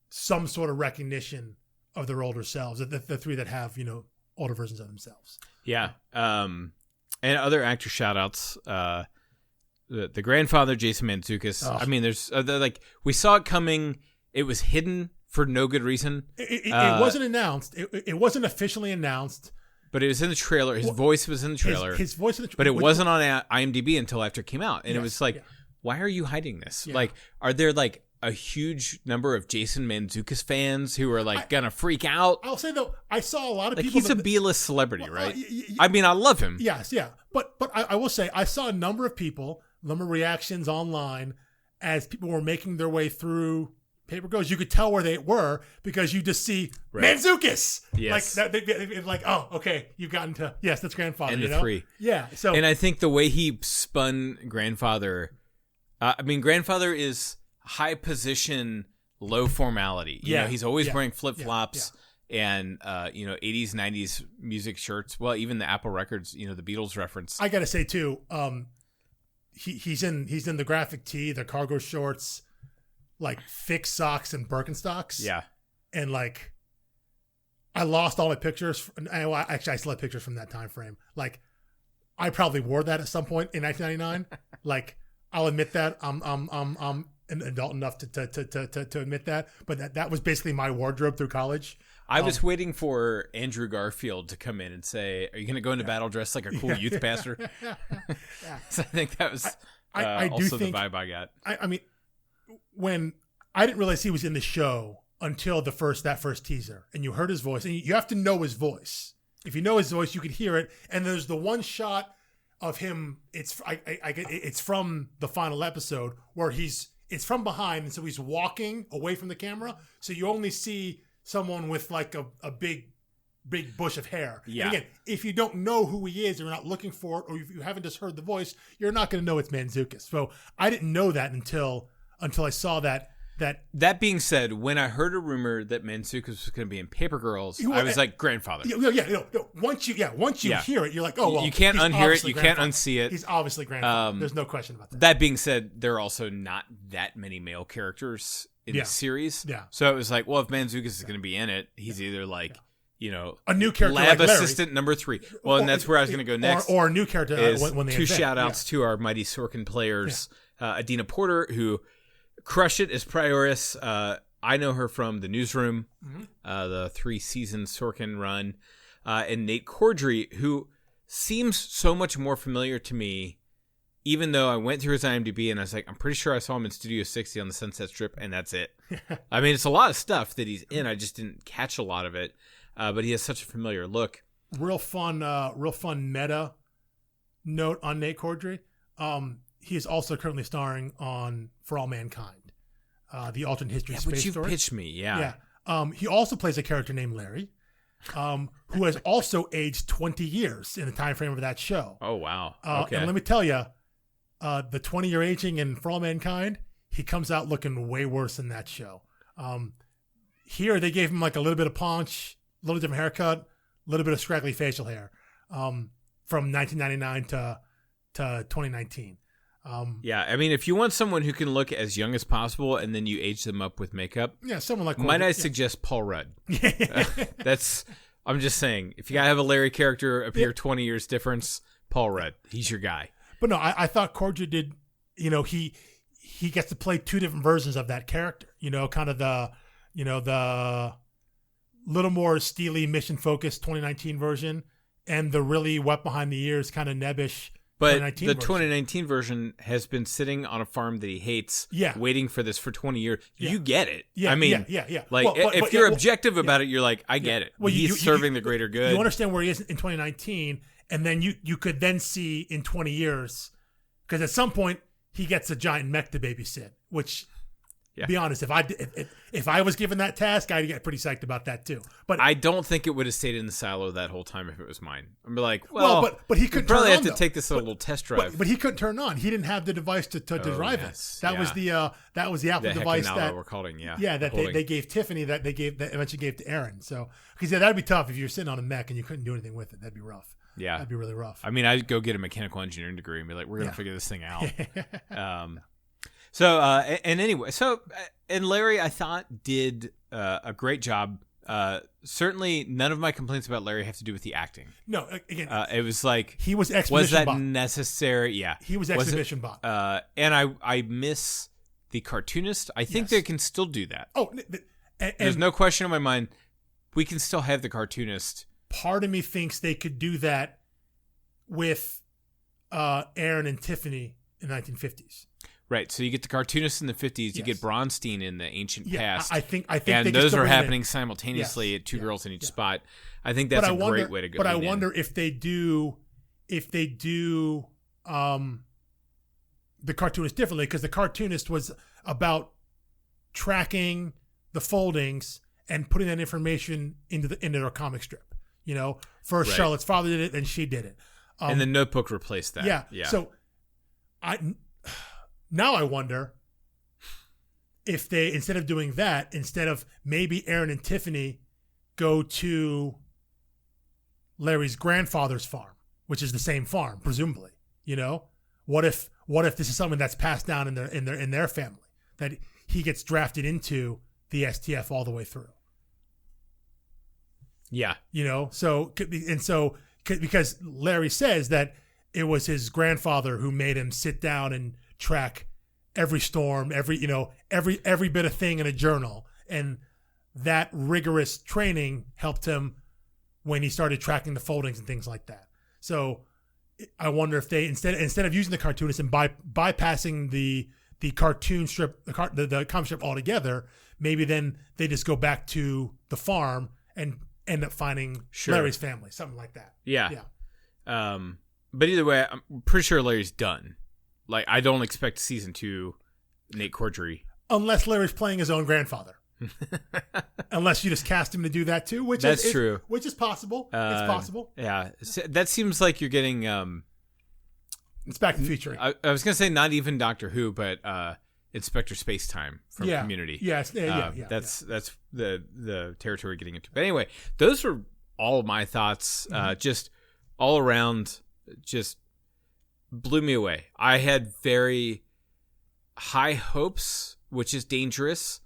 some sort of recognition of their older selves, the three that have, older versions of themselves. Yeah. And other actor shout outs, the grandfather, Jason Mantzoukas. Oh. I mean, there's we saw it coming. It was hidden for no good reason. It wasn't announced. It wasn't officially announced. But it was in the trailer. His voice was in the trailer. His voice in the trailer. But it wasn't on IMDb until after it came out. And it was like, why are you hiding this? Yeah. Like, are there like a huge number of Jason Mantzoukas fans who are like gonna freak out? I'll say though, I saw a lot of like people. He's a B-list celebrity, right? I mean, I love him. Yes, yeah. But I will say, I saw a number of reactions online as people were making their way through Paper Girls. You could tell where they were because you just see Mantzoukas. Yes. Like, oh, okay, you've gotten to, yes, that's grandfather. And the three. Yeah. So, and I think the way he spun grandfather, grandfather is high position, low formality. You know, he's always wearing flip flops and 80s, 90s music shirts. Well, even the Apple Records, the Beatles reference. I gotta say too, he's in the graphic tee, the cargo shorts, like thick socks and Birkenstocks. Yeah. And like, I lost all my pictures. Actually, I still have pictures from that time frame. Like, I probably wore that at some point in 1999. Like, I'll admit that I'm an adult enough to admit that. But that was basically my wardrobe through college. I was waiting for Andrew Garfield to come in and say, "Are you going to go into battle dressed like a cool youth pastor?" So I think that was I do also think, the vibe I got. I mean, when I didn't realize he was in the show until that first teaser, and you heard his voice, and you have to know his voice. If you know his voice, you could hear it. And there's the one shot of him. It's from the final episode where it's from behind, and so he's walking away from the camera. So you only see someone with like a big bush of hair. Yeah. And again, if you don't know who he is, or you're not looking for it, or if you haven't just heard the voice, you're not going to know it's Mantzoukas. So I didn't know that until I saw that. That being said, when I heard a rumor that Mantzoukas was going to be in Paper Girls, I was like, grandfather. Once you hear it, you're like, oh, well, you can't unhear it, you can't unsee it. He's obviously grandfather. There's no question about that. That being said, there are also not that many male characters in the series. Yeah. So it was like, well, if Mantzoukas is going to be in it, he's either like, a new character, lab like assistant number 3. Well, and that's where I was going to go next. Or a new character when they two shout outs to our mighty Sorkin players, Adina Porter, who crushed it as Prioris. I know her from The Newsroom, the 3-season Sorkin run, and Nate Cordry, who seems so much more familiar to me, even though I went through his IMDb and I was like, I'm pretty sure I saw him in Studio 60 on the Sunset Strip, and that's it. I mean, it's a lot of stuff that he's in. I just didn't catch a lot of it, but he has such a familiar look. Real fun meta note on Nate Cordry. He is also currently starring on For All Mankind, the alternate history space story. You pitched me, yeah. He also plays a character named Larry. who has also aged 20 years in the time frame of that show. Oh, wow. Okay. And let me tell you, the 20-year aging in For All Mankind, he comes out looking way worse in that show. Here, they gave him like a little bit of paunch, a little different haircut, a little bit of scraggly facial hair from 1999 to 2019. Yeah, I mean, if you want someone who can look as young as possible and then you age them up with makeup, yeah, someone like might I suggest Paul Rudd? I'm just saying, if you gotta have a Larry character appear 20 years difference, Paul Rudd, he's your guy. But no, I thought Corddry did. He gets to play two different versions of that character. Kind of the little more steely, mission focused 2019 version, and the really wet behind the ears, kind of nebbish. But the 2019 version has been sitting on a farm that he hates, waiting for this for 20 years. Yeah. You get it. Yeah, I mean, yeah. Like, if you're objective about it, you're like, I get it. Well, he's serving the greater good. You understand where he is in 2019, and then you could then see in 20 years, because at some point, he gets a giant mech to babysit, which... Yeah. Be honest, if I was given that task, I'd get pretty psyched about that too. But I don't think it would have stayed in the silo that whole time if it was mine. I'd be like, well but he could probably have to take this a little test drive. But he couldn't turn on. He didn't have the device to drive it. That was the Apple device that we're calling that they gave Tiffany that eventually gave to Erin. So because that'd be tough if you're sitting on a mech and you couldn't do anything with it. That'd be rough. Yeah, that'd be really rough. I mean, I'd go get a mechanical engineering degree and be like, we're gonna figure this thing out. So, and Larry, I thought, did a great job. Certainly, none of my complaints about Larry have to do with the acting. No, again, it was like he was exposition bot. Was that necessary? Yeah, he was exhibition bot. And I miss the cartoonist. I think they can still do that. Oh, there's no question in my mind. We can still have the cartoonist. Part of me thinks they could do that with Erin and Tiffany in the 1950s. Right, so you get the cartoonist in the 50s, you get Bronstein in the ancient past. I think and those are happening simultaneously at two girls in each spot. I think that's a great way to go. But I wonder if they do the cartoonist differently, because the cartoonist was about tracking the foldings and putting that information into their comic strip. First Charlotte's father did it, and she did it, and the Notebook replaced that. Yeah. So Now I wonder if they, instead of maybe Erin and Tiffany go to Larry's grandfather's farm, which is the same farm, presumably. What if this is something that's passed down in their family, that he gets drafted into the STF all the way through? Yeah. Because Larry says that it was his grandfather who made him sit down and track every storm, every bit of thing in a journal, and that rigorous training helped him when he started tracking the foldings and things like that. So I wonder if they instead of using the cartoonist and bypassing the cartoon strip, the comic strip altogether, maybe then they just go back to the farm and end up finding Larry's family, something like that. Yeah. But either way, I'm pretty sure Larry's done. Like, I don't expect season 2 Nate Corddry. Unless Larry's playing his own grandfather. Unless you just cast him to do that too, which is true. Which is possible. It's possible. Yeah. That seems like you're getting... it's Back to the Future. I was going to say not even Doctor Who, but Inspector Spacetime from Community. Yes. That's the territory we're getting into. But anyway, those were all of my thoughts. Just all around, just blew me away. I had very high hopes, which is dangerous,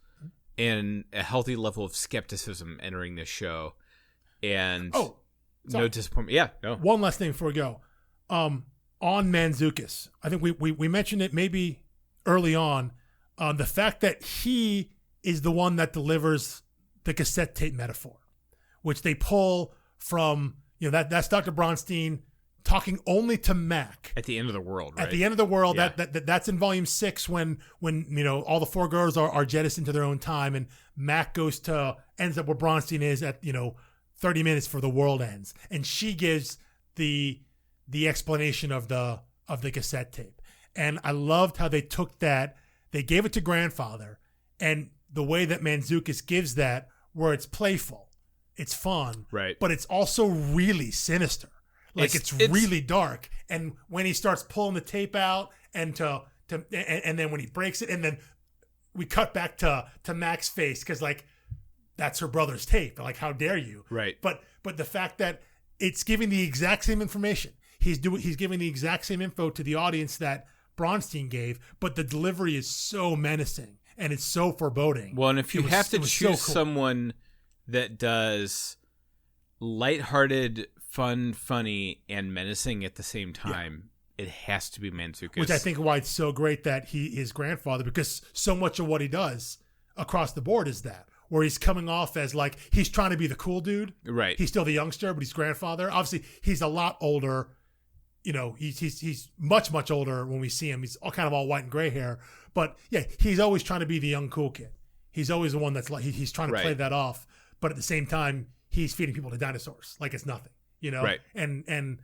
and a healthy level of skepticism entering this show. And no disappointment. Yeah, no. One last thing before we go. On Mantzoukas, I think we mentioned it maybe early on. The fact that he is the one that delivers the cassette tape metaphor, which they pull from, that's Dr. Bronstein talking only to Mac at the end of the world. Right? At the end of the world, that's in volume 6 when all the 4 girls are jettisoned to their own time, and Mac ends up where Bronstein is at 30 minutes for the world ends, and she gives the explanation of the cassette tape. And I loved how they took that, they gave it to grandfather, and the way that Mantzoukas gives that, where it's playful, it's fun, right? But it's also really sinister. Like it's really dark. And when he starts pulling the tape out, and then when he breaks it, and then we cut back to Mac's face because like that's her brother's tape. Like how dare you? Right. But the fact that it's giving the exact same information. He's giving the exact same info to the audience that Bronstein gave, but the delivery is so menacing and it's so foreboding. Well, and if you have to choose someone that does lighthearted, fun, funny, and menacing at the same time, it has to be Mantzoukas. Which I think why it's so great that he is grandfather, because so much of what he does across the board is that. Where he's coming off as like he's trying to be the cool dude. Right. He's still the youngster, but he's grandfather. Obviously, he's a lot older. You know, he's much, much older when we see him. He's all kind of all white and gray hair. But yeah, he's always trying to be the young cool kid. He's always the one that's like he's trying to play that off. But at the same time, he's feeding people to dinosaurs like it's nothing. You know? Right. And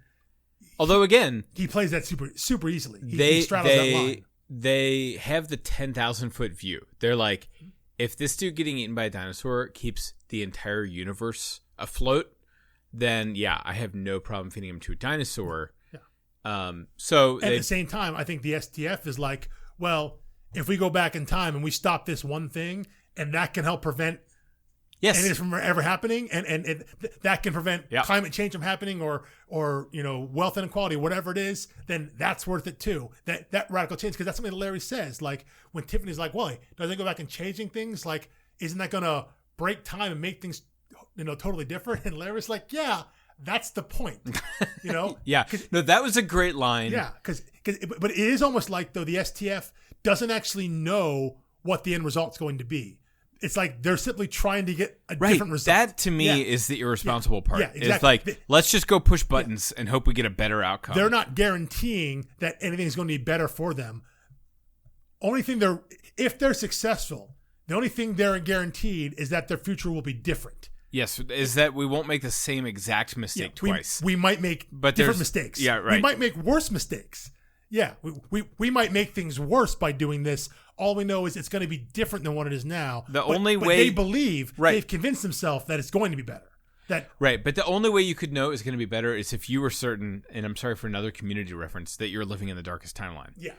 although again, he plays that super easily. He straddles that line. They have the 10,000-foot view. They're like, if this dude getting eaten by a dinosaur keeps the entire universe afloat, then yeah, I have no problem feeding him to a dinosaur. Yeah. So at the same time, I think the STF is like, well, if we go back in time and we stop this one thing, and that can help prevent anything from ever happening, and that can prevent climate change from happening, or you know, wealth inequality, whatever it is, then that's worth it too. That radical change, because that's something that Larry says. Like when Tiffany's like, well, doesn't go back and changing things, like isn't that going to break time and make things, you know, totally different? And Larry's like, yeah, that's the point, you know? Yeah, no, that was a great line. Yeah, but it is almost like though the STF doesn't actually know what the end result's going to be. It's like they're simply trying to get a different result. That to me is the irresponsible part. Yeah, exactly. It's like, let's just go push buttons and hope we get a better outcome. They're not guaranteeing that anything is going to be better for them. Only thing if they're successful, the only thing they're guaranteed is that their future will be different. Yes, is that we won't make the same exact mistake twice. We might make different mistakes. Yeah, right. We might make worse mistakes. Yeah, we might make things worse by doing this. All we know is it's going to be different than what it is now. But they believe, they've convinced themselves that it's going to be better. But the only way you could know it's going to be better is if you were certain, and I'm sorry for another Community reference, that you're living in the darkest timeline. Yeah.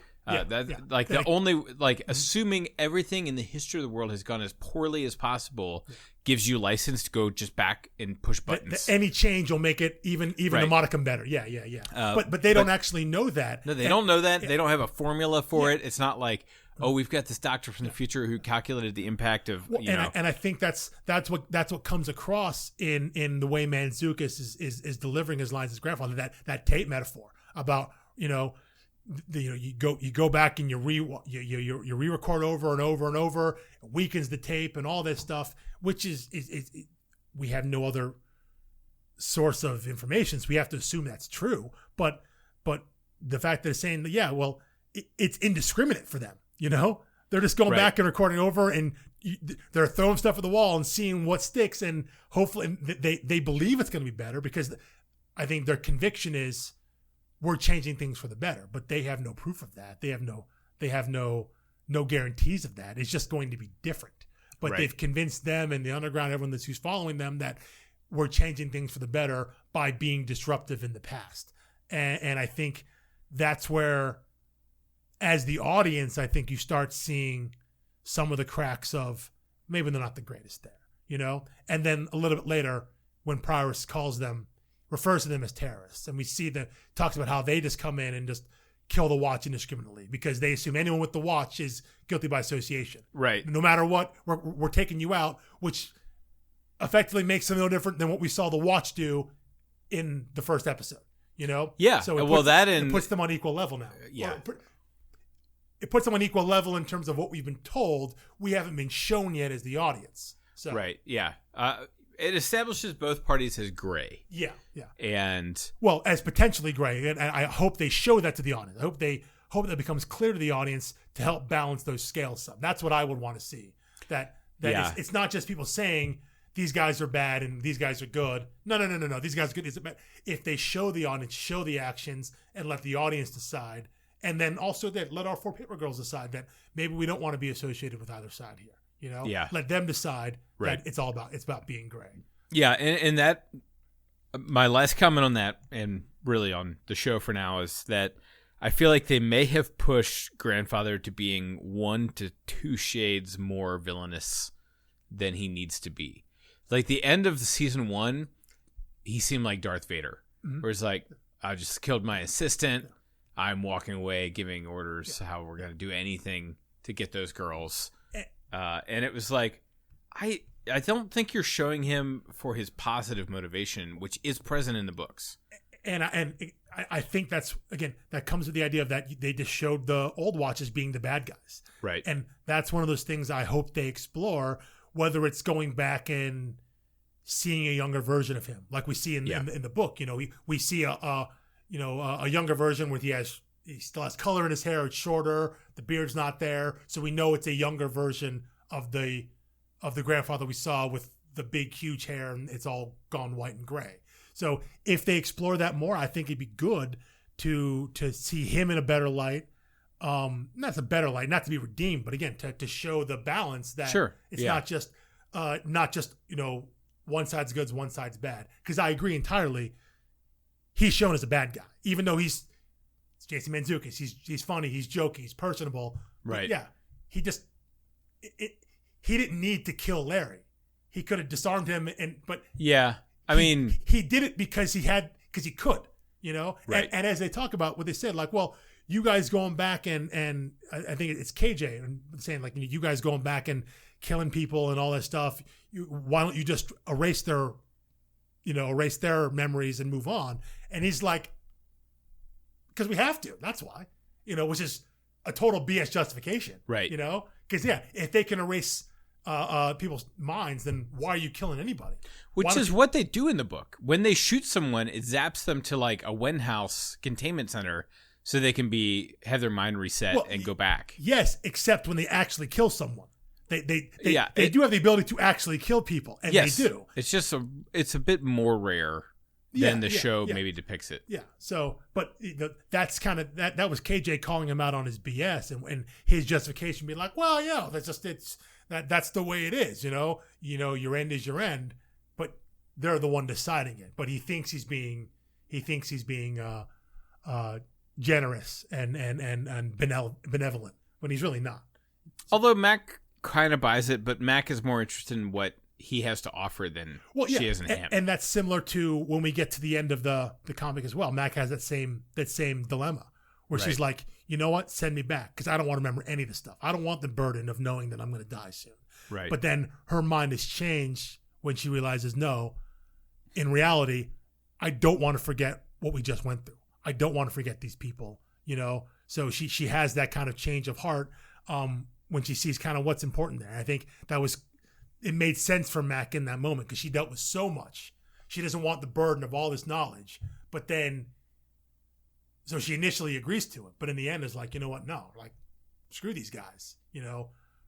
Assuming everything in the history of the world has gone as poorly as possible gives you license to go just back and push buttons. Any change will make it even a modicum better. Yeah. But they don't actually know that. No, they don't know that. They don't have a formula for it. It's not like, oh, we've got this doctor from the future who calculated the impact of, And I think that's what comes across in the way Mantzoukas is delivering his lines as grandfather. That tape metaphor about, you go back and you re-record over and over and over. It weakens the tape and all this stuff, which is we have no other source of information, so we have to assume that's true. But the fact that it's saying that, it's indiscriminate for them. They're just going back and recording over, and they're throwing stuff at the wall and seeing what sticks, and hopefully they believe it's going to be better, because I think their conviction is we're changing things for the better, but they have no proof of that. They have no guarantees of that. It's just going to be different. But they've convinced them and the underground, everyone who's following them, that we're changing things for the better by being disruptive in the past. And I think that's where, as the audience, I think you start seeing some of the cracks of maybe they're not the greatest there, And then a little bit later, when Prowse refers to them as terrorists, and we see talks about how they just come in and just kill the Watch indiscriminately because they assume anyone with the Watch is guilty by association. Right. No matter what, we're taking you out, which effectively makes them no different than what we saw the Watch do in the first episode. Yeah. So it puts them on equal level now. Yeah. It puts them on equal level in terms of what we've been told. We haven't been shown yet as the audience. So. Right. Yeah. It establishes both parties as gray. Yeah. And as potentially gray, and I hope they show that to the audience. I hope that becomes clear to the audience to help balance those scales up. That's what I would want to see. That it's not just people saying these guys are bad and these guys are good. No. These guys are good. These are bad. If they show the audience, show the actions, and let the audience decide, and then also let our 4 paper girls decide that maybe we don't want to be associated with either side here. Let them decide that it's about being gray. Yeah, and that, my last comment on that, and really on the show for now, is that I feel like they may have pushed Grandfather to being 1 to 2 shades more villainous than he needs to be. Like the end of the season 1, he seemed like Darth Vader, where it's like, I just killed my assistant. I'm walking away, giving orders how we're going to do anything to get those girls. And it was like, I don't think you're showing him for his positive motivation, which is present in the books. And I think that's, again, that comes with the idea of that they just showed the old watches being the bad guys. Right. And that's one of those things I hope they explore, whether it's going back and seeing a younger version of him, like we see in the book. You know, we see a younger version where he still has color in his hair. It's shorter. The beard's not there. So we know it's a younger version of the grandfather we saw with the big, huge hair, and it's all gone white and gray. So if they explore that more, I think it'd be good to see him in a better light. Not a better light, not to be redeemed, but again, to show the balance that it's not just one side's good, one side's bad. Because I agree entirely. He's shown as a bad guy, even though it's Jason Mantzoukas. He's funny, he's jokey, he's personable. Right. But he just he didn't need to kill Larry. He could have disarmed him, he did it because he could, you know. Right. And as they talk about what they said, like, well, you guys going back and I think it's KJ and saying, like, you guys going back and killing people and all that stuff. Why don't you just erase their memories and move on? And he's like, because we have to. That's why, which is a total BS justification, right? Because if they can erase people's minds, then why are you killing anybody? Which is what they do in the book. When they shoot someone, it zaps them to like a Wenhouse containment center so they can have their mind reset and go back. Yes, except when they actually kill someone. They do have the ability to actually kill people, and they do. It's just it's a bit more rare than the show maybe depicts it. Yeah. So, but that's kind of that was KJ calling him out on his BS and his justification being like, well, that's the way it is. Your end is your end, but they're the one deciding it. But he thinks he's being generous and benevolent when he's really not. Although Mac kind of buys it, but Mac is more interested in what he has to offer than she is in him. And that's similar to when we get to the end of the comic as well. Mac has that same dilemma where she's like, you know what, send me back because I don't want to remember any of this stuff. I don't want the burden of knowing that I'm going to die soon. Right. But then her mind has changed when she realizes, no, in reality, I don't want to forget what we just went through. I don't want to forget these people, So she has that kind of change of heart when she sees kind of what's important there. I think it made sense for Mac in that moment because she dealt with so much. She doesn't want the burden of all this knowledge, but then, so she initially agrees to it, but in the end is like, you know what? No, like, screw these guys.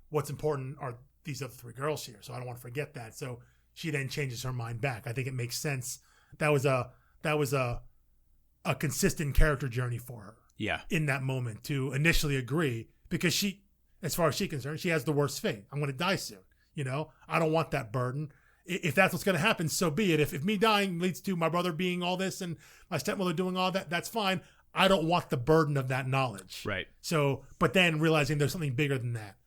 What's important are these other 3 girls here, so I don't want to forget that. So she then changes her mind back. I think it makes sense. That was a consistent character journey for her. Yeah. In that moment to initially agree because she, as far as she's concerned, she has the worst fate. I'm going to die soon. I don't want that burden. If that's what's going to happen, so be it. If me dying leads to my brother being all this and my stepmother doing all that, that's fine. I don't want the burden of that knowledge. Right. So, but then realizing there's something bigger than that,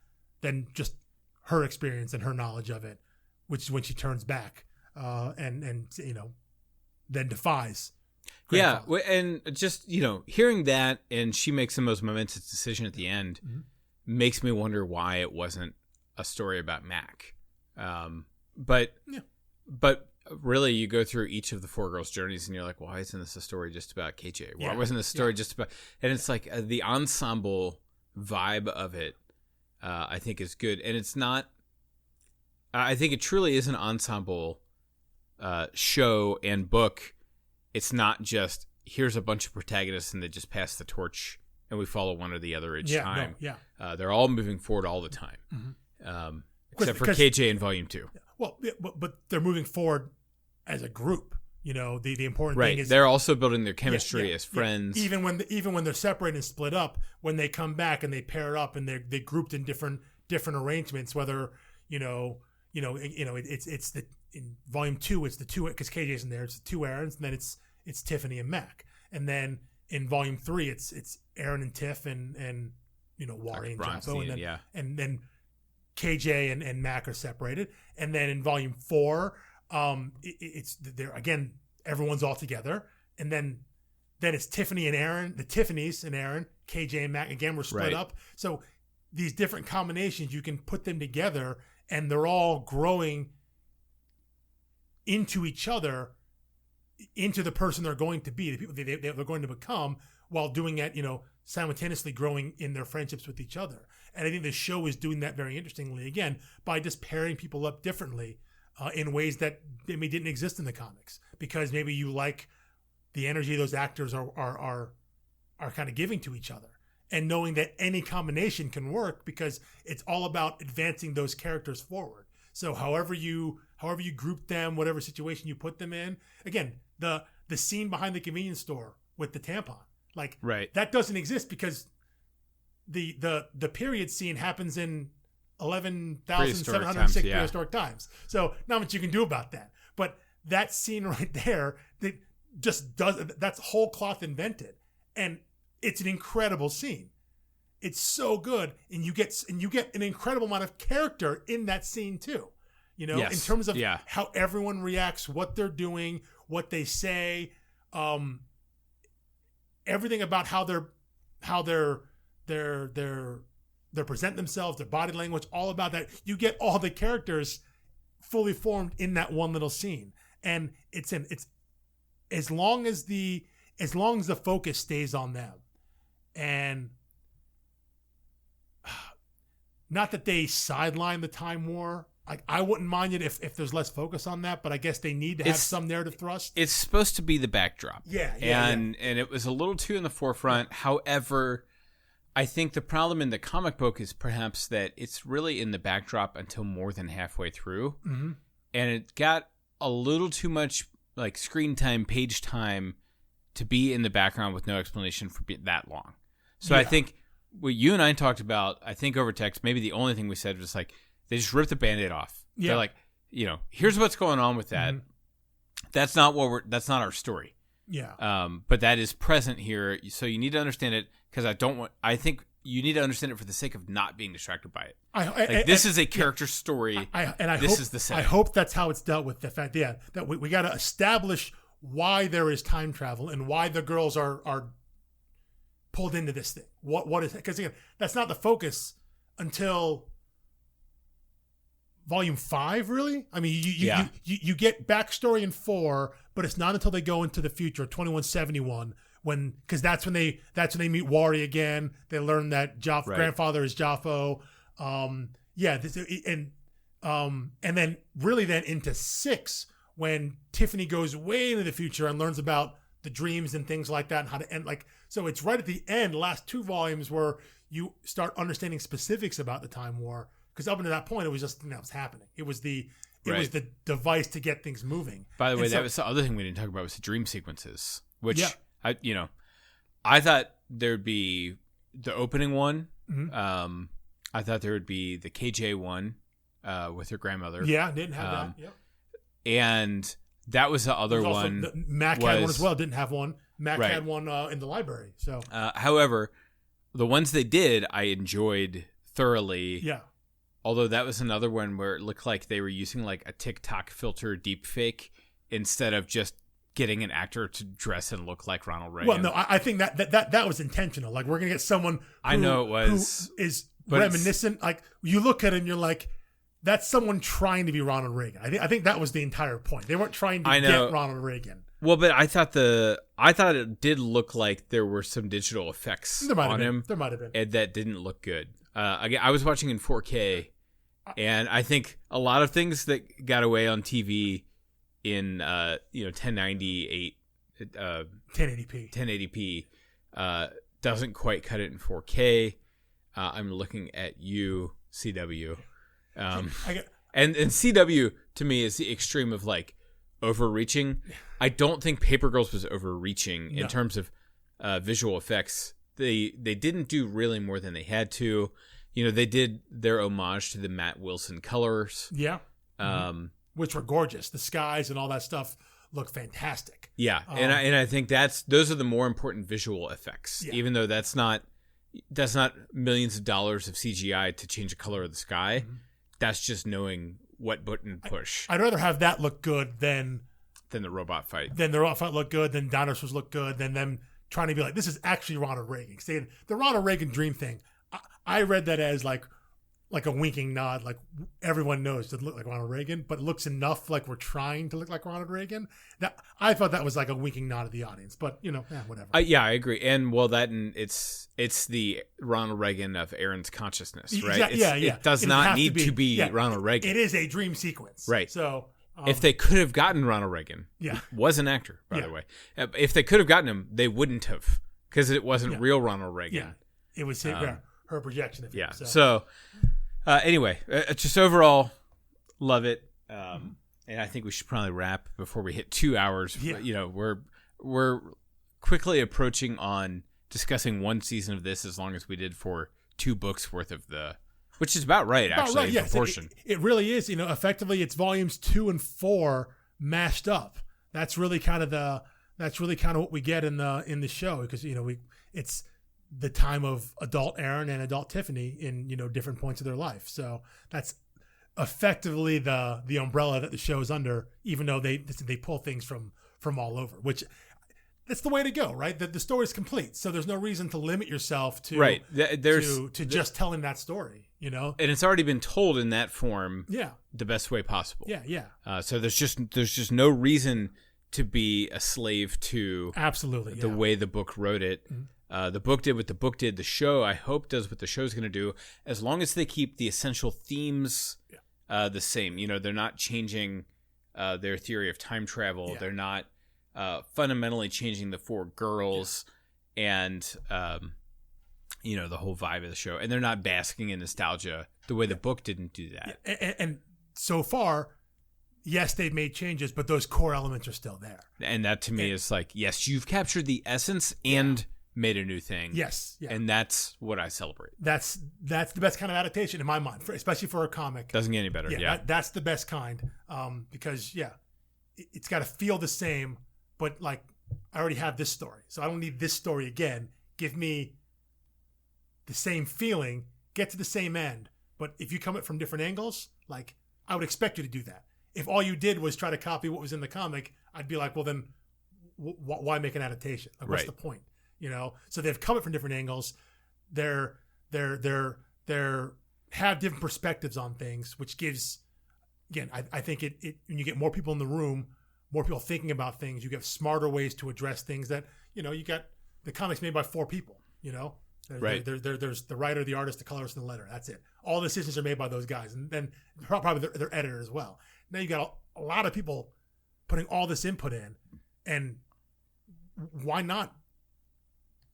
than just her experience and her knowledge of it, which is when she turns back and then defies. Yeah, and just, hearing that and she makes the most momentous decision at the end makes me wonder why it wasn't a story about Mac. But really you go through each of the 4 girls' journeys and you're like, why isn't this a story just about KJ? Why wasn't this a story just about... And it's like the ensemble vibe of it, I think is good. And it's not... I think it truly is an ensemble show and book. It's not just, here's a bunch of protagonists and they just pass the torch and we follow one or the other each time. They're all moving forward all the time. Mm-hmm. Except for KJ in Volume 2. Well, but they're moving forward as a group. The important thing is they're also building their chemistry as friends. Even when they're separated and split up, when they come back and they pair up and they're grouped in different arrangements, whether it's in volume 2, it's the two, because KJ's in there. It's the two Erins, and then it's Tiffany and Mac. And then in volume 3, it's Erin and Tiff and Wari and Joppo, and then KJ and Mac are separated. And then in volume 4, it's there again. Everyone's all together, and then it's Tiffany and Erin, the Tiffany's and Erin, KJ and Mac again were split up. So these different combinations, you can put them together, and they're all growing into each other, into the person they're going to be, the people they're going to become, while doing it, simultaneously growing in their friendships with each other. And I think the show is doing that very interestingly, again, by just pairing people up differently in ways that maybe didn't exist in the comics, because maybe you like the energy those actors are kind of giving to each other, and knowing that any combination can work because it's all about advancing those characters forward. So however you group them, whatever situation you put them in, again, the scene behind the convenience store with the tampon, that doesn't exist because the period scene happens in 11,706 prehistoric times. So not much you can do about that. But that scene right there, that just that's whole cloth invented, and it's an incredible scene. It's so good, and you get an incredible amount of character in that scene too. In terms of how everyone reacts, what they're doing, what they say, everything about how they're present themselves, their body language, all about that. You get all the characters fully formed in that one little scene, and it's as long as the focus stays on them, and not that they sideline the Time War. I wouldn't mind it if there's less focus on that, but I guess they need to have some narrative thrust. It's supposed to be the backdrop, and it was a little too in the forefront. However, I think the problem in the comic book is perhaps that it's really in the backdrop until more than halfway through, and it got a little too much screen time, page time, to be in the background with no explanation for that long. So I think what you and I talked about, I think over text, maybe the only thing we said was they just ripped the Band-Aid off. Yeah. They're here's what's going on with that. That's not that's not our story. Yeah. But that is present here. So you need to understand it, because I think you need to understand it for the sake of not being distracted by it. This is a character story. This is the setting. I hope that's how it's dealt with. The fact, that we got to establish why there is time travel and why the girls are pulled into this thing. What is it? Because again, that's not the focus until volume 5, really. I mean, you get backstory in 4, but it's not until they go into the future, 2171, because that's when they meet Wari again. They learn that grandfather is Joppo. And then really then into 6, when Tiffany goes way into the future and learns about the dreams and things like that, and how to end. So it's right at the end, last 2 volumes, where you start understanding specifics about the Time War. Because up until that point, it was just something that was happening. It was the device to get things moving. By the way, that was the other thing we didn't talk about, was the dream sequences, which I thought there'd be the opening one. Mm-hmm. I thought there would be the KJ one with her grandmother. Yeah, didn't have that. Yep. And that was the other one. Mac had one as well. Didn't have one. Mac had one in the library. So, however, the ones they did, I enjoyed thoroughly. Yeah. Although that was another one where it looked like they were using a TikTok filter deep fake instead of just getting an actor to dress and look like Ronald Reagan. Well, no, I think that was intentional. We're going to get someone who is reminiscent. You look at it and you're like, that's someone trying to be Ronald Reagan. I think that was the entire point. They weren't trying to get Ronald Reagan. Well, but I thought it did look like there were some digital effects on him. There might have been. And that didn't look good. Again, I was watching in 4K, and I think a lot of things that got away on TV in 1080p doesn't quite cut it in 4K. I'm looking at you, CW, and CW to me is the extreme of overreaching. I don't think Paper Girls was overreaching in terms of visual effects. They didn't do really more than they had to. They did their homage to the Matt Wilson colors. Yeah. which were gorgeous. The skies and all that stuff look fantastic. Yeah, and I think those are the more important visual effects, even though that's not millions of dollars of CGI to change the color of the sky. Mm-hmm. That's just knowing what button to push. I'd rather have that look good than the robot fight. Then the robot fight look good, then dinosaurs look good, than them trying to be like, this is actually Ronald Reagan. Saying the Ronald Reagan dream thing, I read that as like a winking nod, like everyone knows it doesn't look like Ronald Reagan, but it looks enough like we're trying to look like Ronald Reagan. That I thought that was like a winking nod to the audience, but whatever. Yeah, I agree. And it's the Ronald Reagan of Erin's consciousness, right? It does not need to be Ronald Reagan. It is a dream sequence, right? So if they could have gotten Ronald Reagan, was an actor, by the way. If they could have gotten him, they wouldn't have, because it wasn't real Ronald Reagan. Yeah, it was her projection of him. Yeah. So anyway, just overall, love it. And I think we should probably wrap before we hit 2 hours. Yeah. We're quickly approaching on discussing one season of this as long as we did for 2 books worth of which is about right, actually, in proportion. It really is. Effectively, it's volumes 2 and 4 mashed up. That's really kind of what we get in the show, because it's the time of adult Erin and adult Tiffany in different points of their life. So that's effectively the umbrella that the show is under, even though they pull things from all over, which that's the way to go, right? The story is complete, so there's no reason to limit yourself to to just telling that story, And it's already been told in that form, the best way possible. Yeah. So there's just no reason to be a slave to absolutely the way the book wrote it. Mm-hmm. The book did what the book did. The show, I hope, does what the show's going to do, as long as they keep the essential themes the same. They're not changing their theory of time travel. They're not fundamentally changing the 4 girls and the whole vibe of the show, and they're not basking in nostalgia the way the book didn't do that. And so far, yes, they've made changes, but those core elements are still there. And that to me is like, yes, you've captured the essence and made a new thing. Yes. Yeah. And that's what I celebrate. That's the best kind of adaptation in my mind, especially for a comic. Doesn't get any better. Yeah. That's the best kind. Because it's got to feel the same, but like I already have this story, so I don't need this story again. Give me the same feeling, get to the same end, but if you come at it from different angles, like I would expect you to do that. If all you did was try to copy what was in the comic, I'd be like, well then, why make an adaptation? Like, what's the point? So they've come at it from different angles. They're have different perspectives on things, which gives, again, I think it when you get more people in the room, more people thinking about things, you get smarter ways to address things that, you got the comics made by 4 people, Right. There's the writer, the artist, the colorist, and the letterer. That's it. All the decisions are made by those guys. And then probably their editor as well. Now you got a lot of people putting all this input in, and why not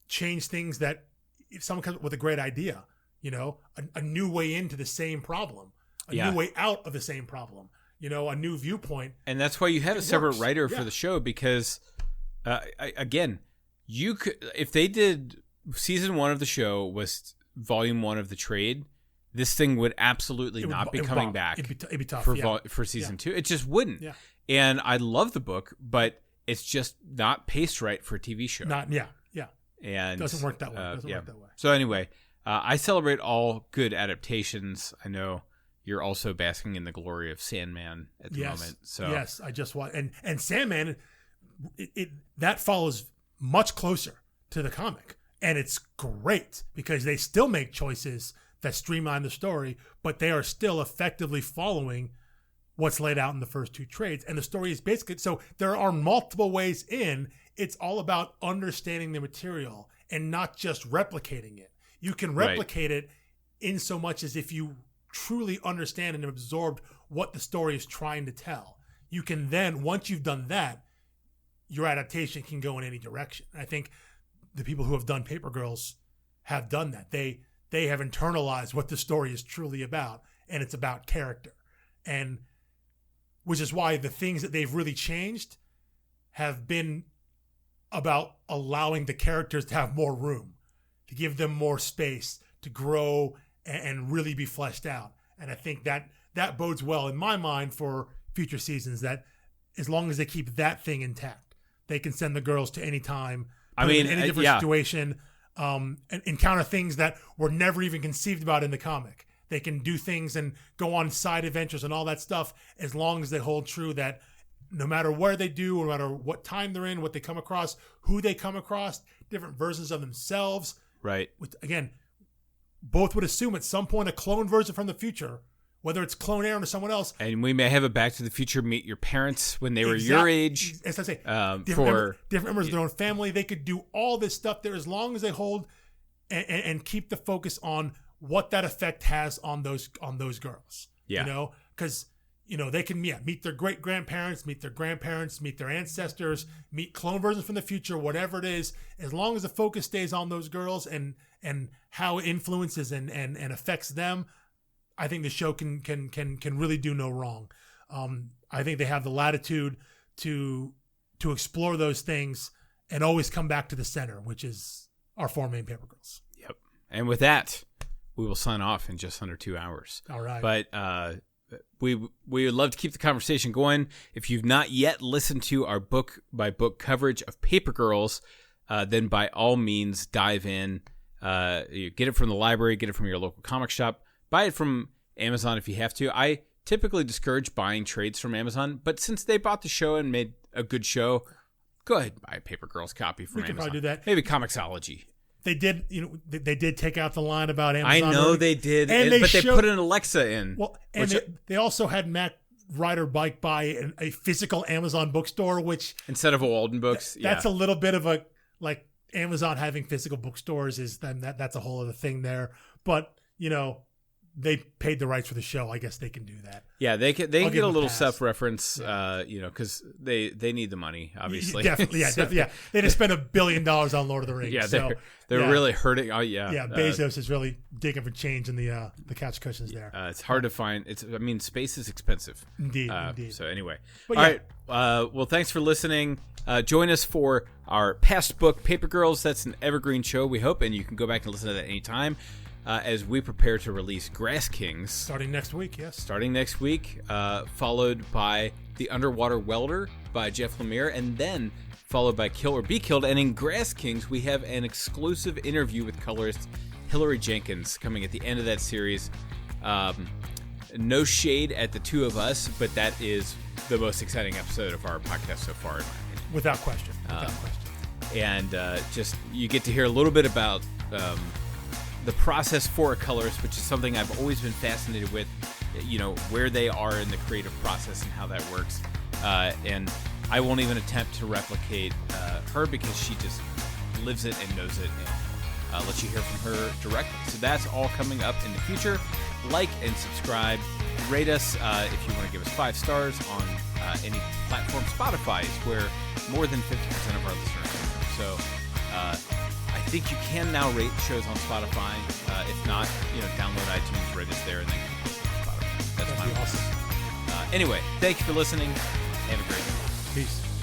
change things that if someone comes up with a great idea, a new way into the same problem, a new way out of the same problem, a new viewpoint. And that's why you have a separate writer for the show, because again, you could, if they did season 1 of the show was volume 1 of the trade, this thing would absolutely not be coming back. It'd be tough for season 2. It just wouldn't. Yeah. And I love the book, but it's just not paced right for a TV show. And doesn't work that way. So anyway, I celebrate all good adaptations. I know you're also basking in the glory of Sandman at the moment. So yes, I just want and Sandman, that follows much closer to the comic, and it's great because they still make choices that streamline the story, but they are still effectively following what's laid out in the first 2 trades, and the story is basically, so there are multiple ways in. It's all about understanding the material and not just replicating it. You can replicate it in so much as if you truly understand and absorbed what the story is trying to tell. You can then, once you've done that, your adaptation can go in any direction. I think the people who have done Paper Girls have done that. They have internalized what the story is truly about, and it's about character. And which is why the things that they've really changed have been about allowing the characters to have more room, to give them more space to grow and really be fleshed out. And I think that bodes well in my mind for future seasons, that as long as they keep that thing intact, they can send the girls to any time. I mean, in any different situation, and encounter things that were never even conceived about in the comic. They can do things and go on side adventures and all that stuff, as long as they hold true that no matter where they do, no matter what time they're in, what they come across, who they come across, different versions of themselves. Right. Which, again, both would assume at some point a clone version from the future, whether it's clone Erin or someone else. And we may have a Back to the Future meet your parents when they were your age. As I say, different members of their own family. They could do all this stuff there as long as they hold and keep the focus on what that effect has on those girls. Yeah. You know, because, you know, they can meet their great-grandparents, meet their grandparents, meet their ancestors, meet clone versions from the future, whatever it is. As long as the focus stays on those girls and how it influences and affects them, I think the show can really do no wrong. I think they have the latitude to explore those things and always come back to the center, which is our 4 main paper girls. Yep. And with that, we will sign off in just under 2 hours. All right. But we would love to keep the conversation going. If you've not yet listened to our book by book coverage of Paper Girls, then by all means dive in. You get it from the library, get it from your local comic shop. Buy it from Amazon if you have to. I typically discourage buying trades from Amazon, but since they bought the show and made a good show, go ahead and buy a Paper Girls copy from Amazon. We could probably do that. Maybe Comixology. They did, they did take out the line about Amazon. I know they did, but they put an Alexa in. Well, and they also had Matt Ryder bike by a physical Amazon bookstore, which instead of Walden Books, that's a little bit of a Amazon having physical bookstores that's a whole other thing there. But they paid the rights for the show. I guess they can do that. Yeah, they can get a little self-reference, because they need the money, obviously. Definitely, yeah. They just spent $1 billion on Lord of the Rings. Yeah, they're really hurting. Oh, yeah. Yeah, Bezos is really digging for change in the couch cushions there. It's hard to find. Space is expensive. Indeed. So anyway, all right. Well, thanks for listening. Join us for our past book, Paper Girls. That's an evergreen show, we hope, and you can go back and listen to that anytime. As we prepare to release Grass Kings. Starting next week, yes. Followed by The Underwater Welder by Jeff Lemire, and then followed by Kill or Be Killed. And in Grass Kings, we have an exclusive interview with colorist Hillary Jenkins coming at the end of that series. No shade at the two of us, but that is the most exciting episode of our podcast so far, in my opinion. Without question. And just you get to hear a little bit about the process for a colorist, which is something I've always been fascinated with, where they are in the creative process and how that works. And I won't even attempt to replicate her because she just lives it and knows it, and let you hear from her directly. So that's all coming up in the future. Like and subscribe. Rate us if you want to give us 5 stars on any platform. Spotify is where more than 50% of our listeners come from. So I think you can now rate shows on Spotify. If not, download iTunes, rate us there, and then Spotify. That'd be awesome. Anyway, thank you for listening. Have a great day. Peace.